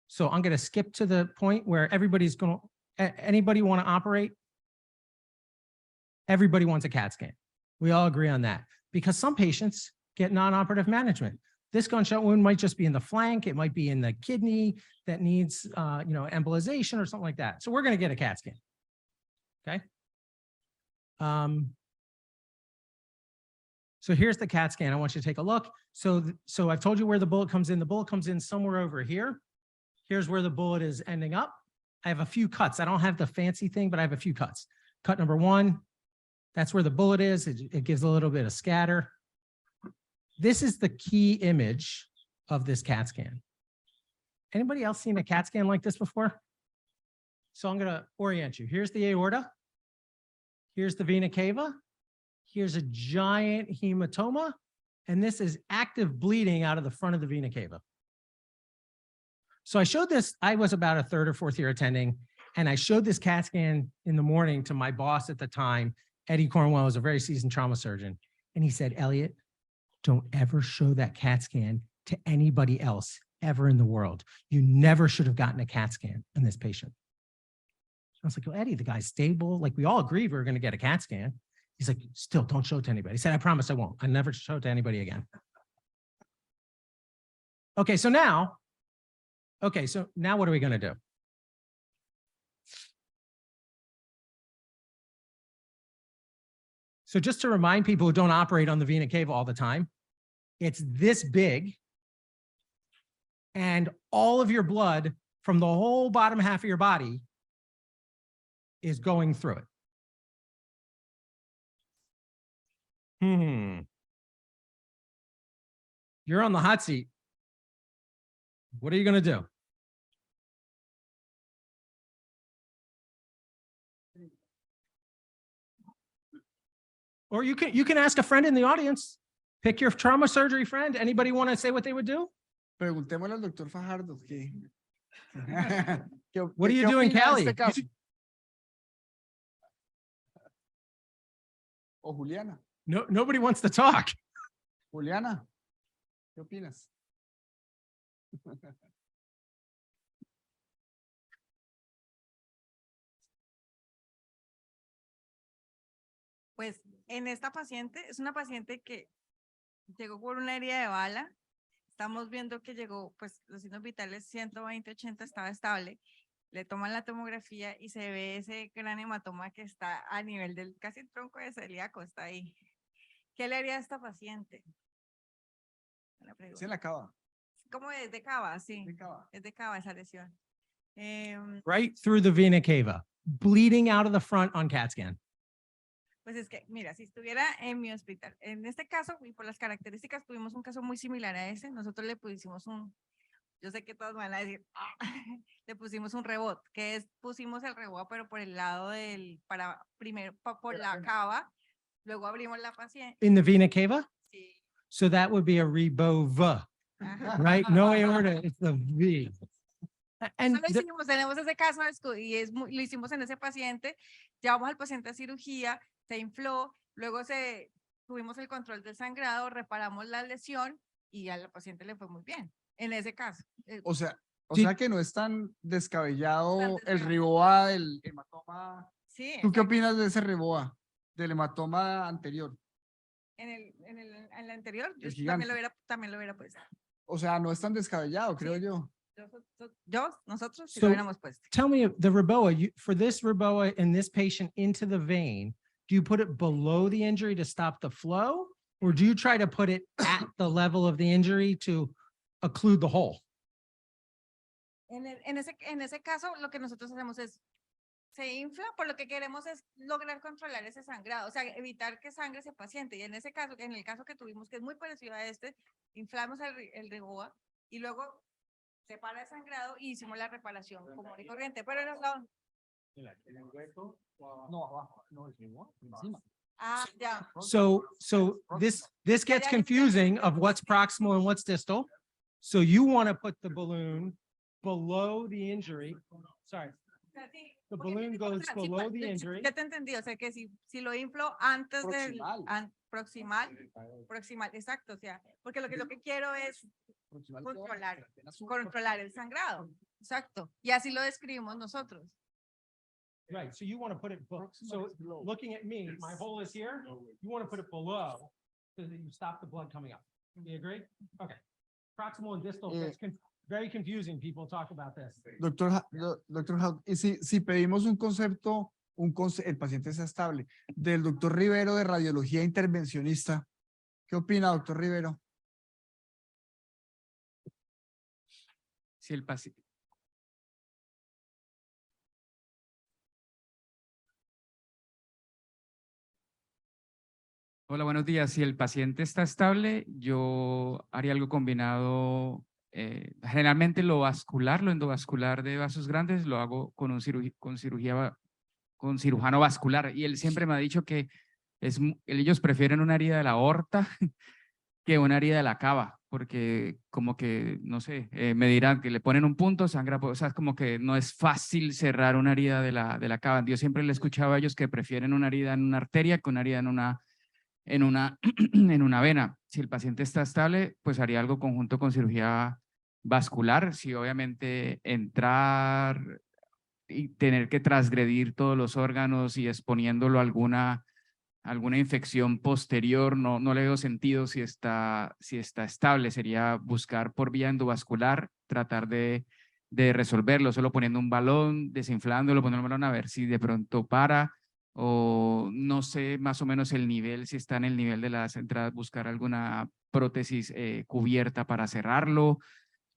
So I'm going to skip to the point where everybody's going to, anybody want to operate? Everybody wants a CAT scan. We all agree on that because some patients get non-operative management. This gunshot wound might just be in the flank. It might be in the kidney that needs, embolization or something like that. So we're going to get a CAT scan. Okay. So here's the CAT scan. I want you to take a look. So I've told you where the bullet comes in. The bullet comes in somewhere over here. Here's where the bullet is ending up. I have a few cuts. I don't have the fancy thing, but I have a few cuts. Cut number 1, that's where the bullet is. It gives a little bit of scatter. This is the key image of this CAT scan. Anybody else seen a CAT scan like this before? So I'm going to orient you. Here's the aorta. Here's the vena cava. Here's a giant hematoma. And this is active bleeding out of the front of the vena cava. So I showed this, I was about a 3rd or 4th year attending, and I showed this CAT scan in the morning to my boss at the time. Eddie Cornwell was a very seasoned trauma surgeon. And he said, Elliot, don't ever show that CAT scan to anybody else ever in the world. You never should have gotten a CAT scan on this patient. I was like, well, Eddie, the guy's stable. Like, we all agreed we were going to get a CAT scan. He's like, still don't show it to anybody. He said, I promise I won't. I never show it to anybody again. Okay, so now what are we going to do? So just to remind people who don't operate on the vena cava all the time, it's this big, and all of your blood from the whole bottom half of your body is going through it. You're on the hot seat. What are you going to do? Or you can ask a friend in the audience. Pick your trauma surgery friend. Anybody want to say what they would do? Preguntémosle al doctor Fajardo. What do you do in Cali? O Juliana. No, nobody wants to talk. Juliana, ¿qué opinas? Pues en esta paciente, es una paciente que llegó por una herida de bala. Estamos viendo que llegó, pues los signos vitales 120, 80, estaba estable. Le toman la tomografía y se ve ese gran hematoma que está a nivel del casi tronco de celíaco, está ahí. ¿Qué le haría a esta paciente? Se la acaba. ¿Cómo es de cava? Sí, De cava. es de cava esa lesión. Right through the vena cava, bleeding out of the front on CAT scan. Pues es que, mira, si estuviera en mi hospital, en este caso, y por las características, tuvimos un caso muy similar a ese. Nosotros le pusimos yo sé que todos me van a decir, le pusimos un rebot, que es, pusimos el rebot, pero por el lado primero por la cava, luego abrimos la paciente. In the vena cava? Sí. So that would be a rebova, right? No aorta, it's the V. And Eso lo hicimos, tenemos ese caso y lo hicimos en ese paciente. Llevamos al paciente a cirugía, se infló, luego tuvimos el control del sangrado, reparamos la lesión y al paciente le fue muy bien. En ese caso. O sea Sí. que no es tan descabellado Tan el descabellado. RIBOA del hematoma. Sí. ¿Tú qué exacto. opinas de ese RIBOA del hematoma anterior? En el anterior, El yo también lo hubiera puesto. O sea, no es tan descabellado, creo Sí. yo. Nosotros sí So- lo hubiéramos puesto. tell me the RIBOA, for this RIBOA in this patient into the vein, do you put it below the injury to stop the flow? Or do you try to put it at the level of the injury to occlude the hole? En ese caso, lo que nosotros hacemos es, se infla, por lo que queremos es lograr controlar ese sangrado, o sea, evitar que sangre ese paciente. Y en ese caso, en el caso que tuvimos, que es muy parecido a este, inflamos el RIBOA y luego se para el sangrado y hicimos la reparación común y corriente. Pero No, abajo, no, encima. Ah, ya. So this gets ya, ya. confusing of what's proximal and what's distal. So you want to put the balloon below the injury. Sorry, the Porque balloon sí, goes o sea, sí, below the injury. Ya te entendí, o sea que si lo inflo antes del Proximal. proximal, exacto, o sea, porque lo que quiero es Proximal controlar, queda apenas un- controlar el sangrado, exacto, y así lo describimos nosotros. Right, so you want to put it, so looking at me, my hole is here, you want to put it below so that you stop the blood coming up. You agree? Okay. Proximal and distal, Eh, it's very confusing. People talk about this. Doctor, doctor, y si pedimos un concepto, el paciente está estable, del doctor Rivero de radiología intervencionista, ¿qué opina, doctor Rivero? Si el paciente. Hola, buenos días. Si el paciente está estable, yo haría algo combinado. Generalmente lo vascular, lo endovascular de vasos grandes, lo hago con un con cirujano vascular. Y él siempre me ha dicho que ellos prefieren una herida de la aorta que una herida de la cava, porque como que, no sé, me dirán que le ponen un punto, sangra, o sea, es como que no es fácil cerrar una herida de la cava. Yo siempre le escuchaba a ellos que prefieren una herida en una arteria que una herida en una en una vena. Si el paciente está estable, pues haría algo conjunto con cirugía vascular. Si obviamente entrar y tener que transgredir todos los órganos y exponiéndolo a alguna infección posterior, no le veo sentido si está estable. Sería buscar por vía endovascular, tratar de resolverlo, solo poniendo un balón, desinflándolo, poniendo un balón a ver si de pronto para, o no sé más o menos el nivel, si está en el nivel de las entradas, buscar alguna prótesis cubierta para cerrarlo,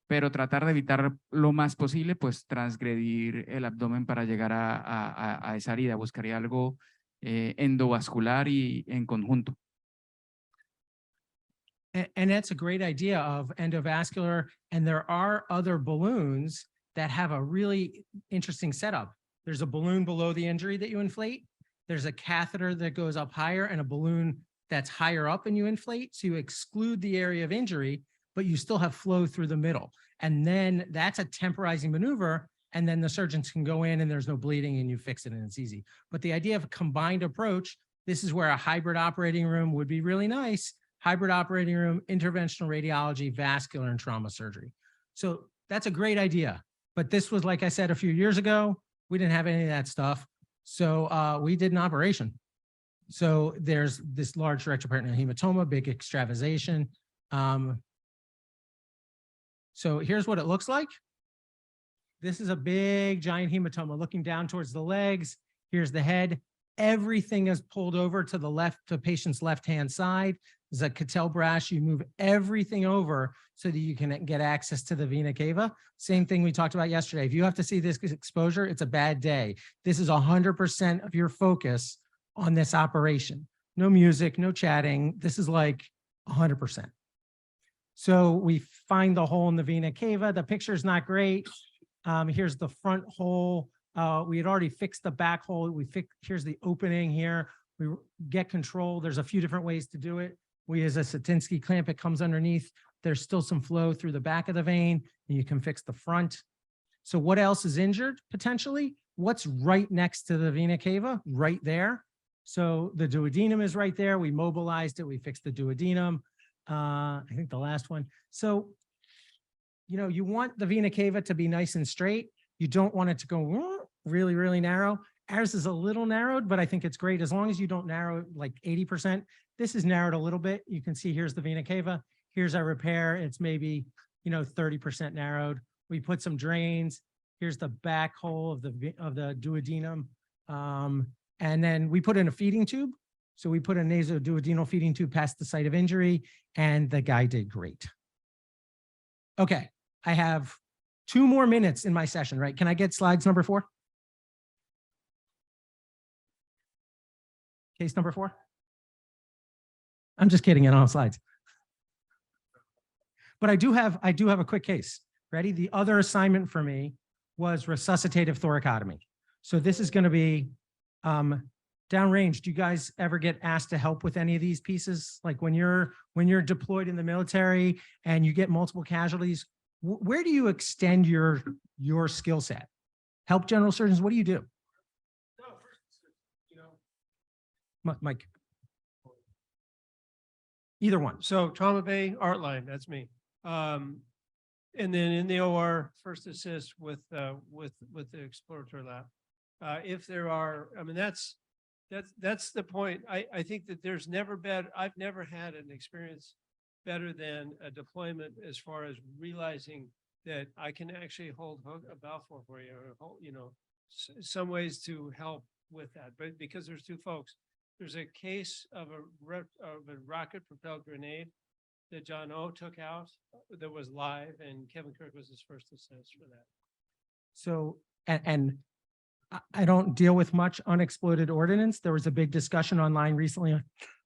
pero tratar de evitar lo más posible, pues transgredir el abdomen para llegar a esa herida. Buscaría algo endovascular y en conjunto. And that's a great idea of endovascular. And there are other balloons that have a really interesting setup. There's a balloon below the injury that you inflate. There's a catheter that goes up higher and a balloon that's higher up and you inflate. So you exclude the area of injury, but you still have flow through the middle. And then that's a temporizing maneuver. And then the surgeons can go in and there's no bleeding and you fix it and it's easy. But the idea of a combined approach, this is where a hybrid operating room would be really nice. Hybrid operating room, interventional radiology, vascular and trauma surgery. So that's a great idea. But this was, like I said, a few years ago, we didn't have any of that stuff. So we did an operation. So there's this large retroperitoneal hematoma, big extravasation. So here's what it looks like. This is a big giant hematoma looking down towards the legs. Here's the head. Everything is pulled over to the left, to patient's left-hand side. There's a Cattell brash. You move everything over so that you can get access to the vena cava. Same thing we talked about yesterday. If you have to see this exposure, it's a bad day. This is 100% of your focus on this operation. No music, no chatting. This is like 100%. So we find the hole in the vena cava. The picture is not great. Here's the front hole. We had already fixed the back hole. Here's the opening here. We get control. There's a few different ways to do it. We use a Satinsky clamp. It comes underneath. There's still some flow through the back of the vein, and you can fix the front. So what else is injured potentially? What's right next to the vena cava? Right there. So the duodenum is right there. We mobilized it. We fixed the duodenum. I think the last one. So, you know, you want the vena cava to be nice and straight. You don't want it to go really, really narrow. Ours is a little narrowed, but I think it's great as long as you don't narrow it like 80%. This is narrowed a little bit. You can see here's the vena cava. Here's our repair. It's maybe, 30% narrowed. We put some drains. Here's the back hole of the duodenum. And then we put in a feeding tube. So we put a nasoduodenal feeding tube past the site of injury, and the guy did great. Okay, I have 2 more minutes in my session, right? Can I get slides number 4? Case number 4? I'm just kidding, on slides. But I do have a quick case. Ready? The other assignment for me was resuscitative thoracotomy. So this is going to be downrange. Do you guys ever get asked to help with any of these pieces? Like when you're deployed in the military and you get multiple casualties, where do you extend your skill set? Help general surgeons. What do you do? Mike. Either one. So trauma bay, art line, that's me. And then in the OR, first assist with the exploratory lab. If there are, I mean, that's the point. I think that there's never been, I've never had an experience better than a deployment as far as realizing that I can actually hold a Balfour for you, or, you know, some ways to help with that. But because there's two folks, there's a case of a rocket propelled grenade that John O took out that was live, and Kevin Kirk was his first assist for that. So, and I don't deal with much unexploded ordnance. There was a big discussion online recently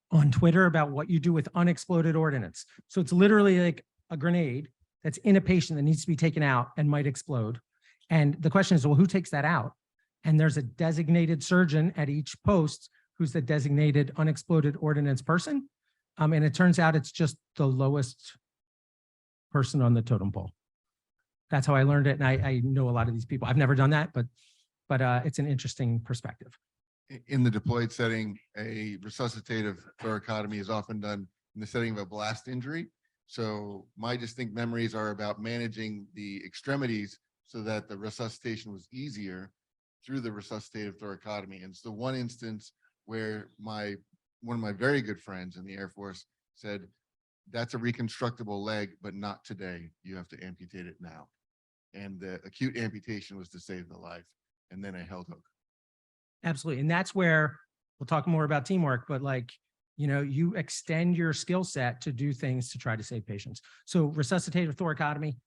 on Twitter about what you do with unexploded ordnance. So it's literally like a grenade that's in a patient that needs to be taken out and might explode. And the question is, well, who takes that out? And there's a designated surgeon at each post who's the designated unexploded ordnance person. And it turns out it's just the lowest person on the totem pole. That's how I learned it. And I know a lot of these people. I've never done that, but it's an interesting perspective. In the deployed setting, a resuscitative thoracotomy is often done in the setting of a blast injury. So my distinct memories are about managing the extremities so that the resuscitation was easier through the resuscitative thoracotomy. And it's the one instance where one of my very good friends in the Air Force said, that's a reconstructible leg, but not today. You have to amputate it now. And the acute amputation was to save the life, and then a held hook. Absolutely. And that's where we'll talk more about teamwork, but like, you know, you extend your skill set to do things to try to save patients. So resuscitative thoracotomy,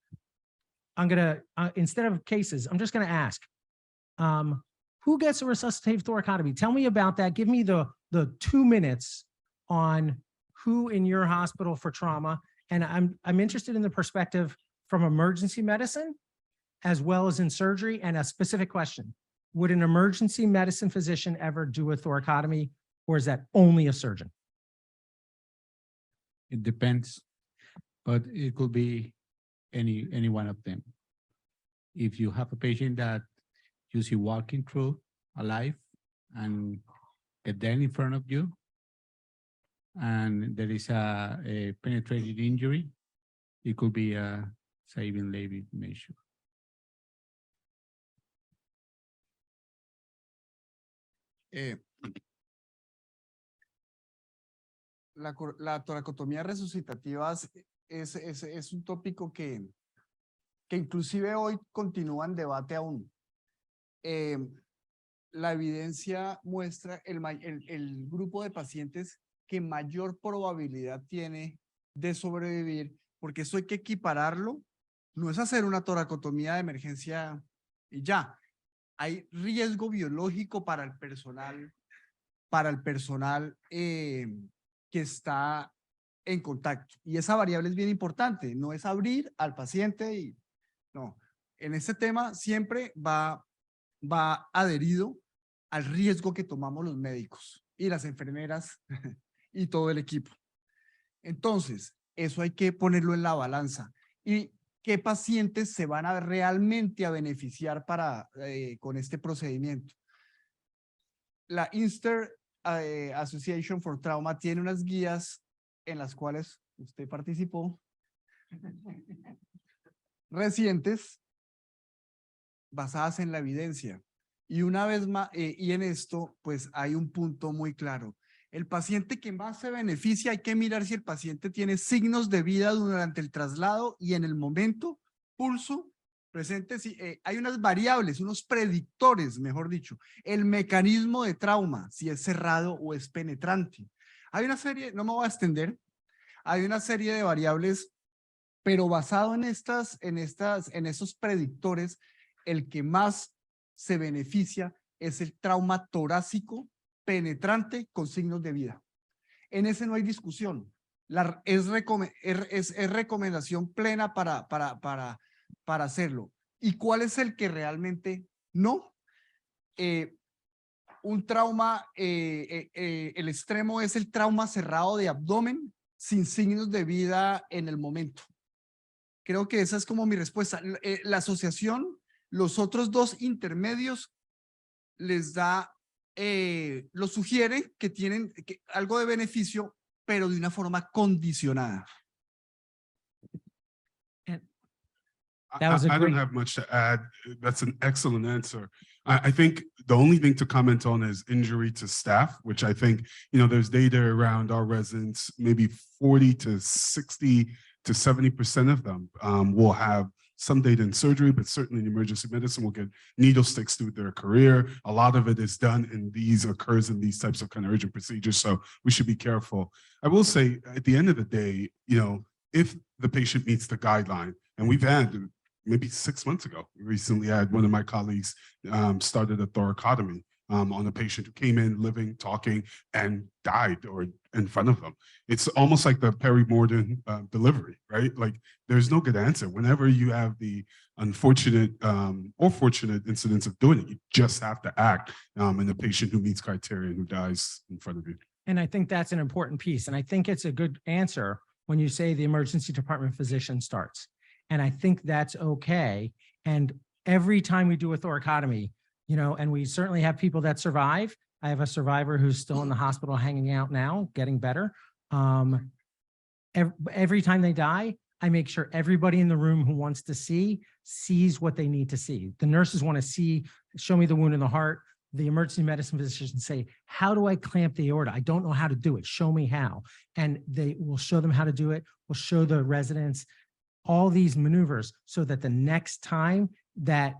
I'm going to, instead of cases, I'm just going to ask, who gets a resuscitative thoracotomy? Tell me about that. Give me the 2 minutes on who in your hospital for trauma. And I'm interested in the perspective from emergency medicine as well as in surgery. And a specific question: would an emergency medicine physician ever do a thoracotomy, or is that only a surgeon? It depends, but it could be any one of them. If you have a patient that you see walking through alive and get there in front of you, and there is a penetrating injury, it could be a saving levy measure. La toracotomía resucitativa es un tópico que inclusive hoy continúa en debate aún. La evidencia muestra el grupo de pacientes que mayor probabilidad tiene de sobrevivir, porque eso hay que equipararlo. No es hacer una toracotomía de emergencia y ya. Hay riesgo biológico para el personal que está en contacto. Y esa variable es bien importante. No es abrir al paciente y no. En este tema siempre va adherido al riesgo que tomamos los médicos y las enfermeras y todo el equipo. Entonces, eso hay que ponerlo en la balanza. ¿Y qué pacientes se van realmente a beneficiar con este procedimiento? La Inster Association for Trauma tiene unas guías en las cuales usted participó recientes, basadas en la evidencia. Y una vez más, y en esto, pues hay un punto muy claro. El paciente que más se beneficia, hay que mirar si el paciente tiene signos de vida durante el traslado y en el momento, pulso, presente. Si, hay unas variables, unos predictores, mejor dicho. El mecanismo de trauma, si es cerrado o es penetrante. Hay una serie, no me voy a extender, hay una serie de variables, pero basado en estos predictores, el que más se beneficia es el trauma torácico penetrante con signos de vida. En ese no hay discusión. Es recomendación plena para hacerlo. ¿Y cuál es el que realmente no? un trauma, el extremo es el trauma cerrado de abdomen sin signos de vida en el momento. Creo que esa es como mi respuesta. La asociación, los otros dos intermedios les da, lo sugiere que tienen algo de beneficio, pero de una forma condicionada. That was a I don't great- have much to add. That's an excellent answer. I think the only thing to comment on is injury to staff, which I think, there's data around our residents, maybe 40 to 60 to 70% of them will have some data in surgery, but certainly in emergency medicine will get needle sticks through their career. A lot of it is done occurs in these types of kind of urgent procedures. So we should be careful. I will say at the end of the day, if the patient meets the guideline, and we've had maybe 6 months ago, we recently had one of my colleagues started a thoracotomy on a patient who came in living, talking, and died or in front of them. It's almost like the perimortem delivery, right? Like there's no good answer. Whenever you have the unfortunate or fortunate incidents of doing it, you just have to act in a patient who meets criteria and who dies in front of you. And I think that's an important piece. And I think it's a good answer when you say the emergency department physician starts. And I think that's okay. And every time we do a thoracotomy, and we certainly have people that survive. I have a survivor who's still in the hospital hanging out now, getting better. Every time they die, I make sure everybody in the room who wants to see sees what they need to see. The nurses want to see, show me the wound in the heart. The emergency medicine physicians say, how do I clamp the aorta? I don't know how to do it. Show me how. And they will show them how to do it. We'll show the residents all these maneuvers so that the next time that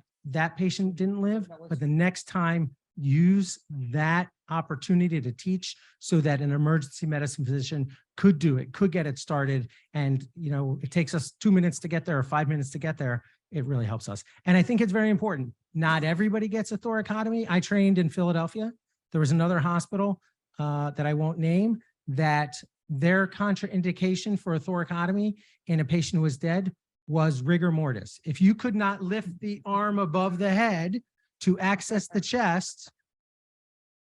patient didn't live, but the next time use that opportunity to teach so that an emergency medicine physician could do it, could get it started. And, it takes us 2 minutes to get there or 5 minutes to get there. It really helps us. And I think it's very important. Not everybody gets a thoracotomy. I trained in Philadelphia. There was another hospital that I won't name that their contraindication for a thoracotomy in a patient who was dead was rigor mortis. If you could not lift the arm above the head to access the chest,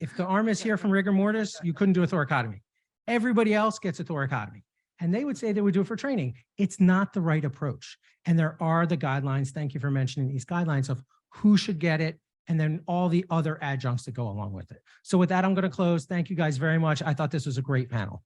if the arm is here from rigor mortis, you couldn't do a thoracotomy. Everybody else gets a thoracotomy. And they would say they would do it for training. It's not the right approach. And there are the guidelines, thank you for mentioning these guidelines of who should get it, and then all the other adjuncts that go along with it. So with that, I'm going to close. Thank you guys very much. I thought this was a great panel.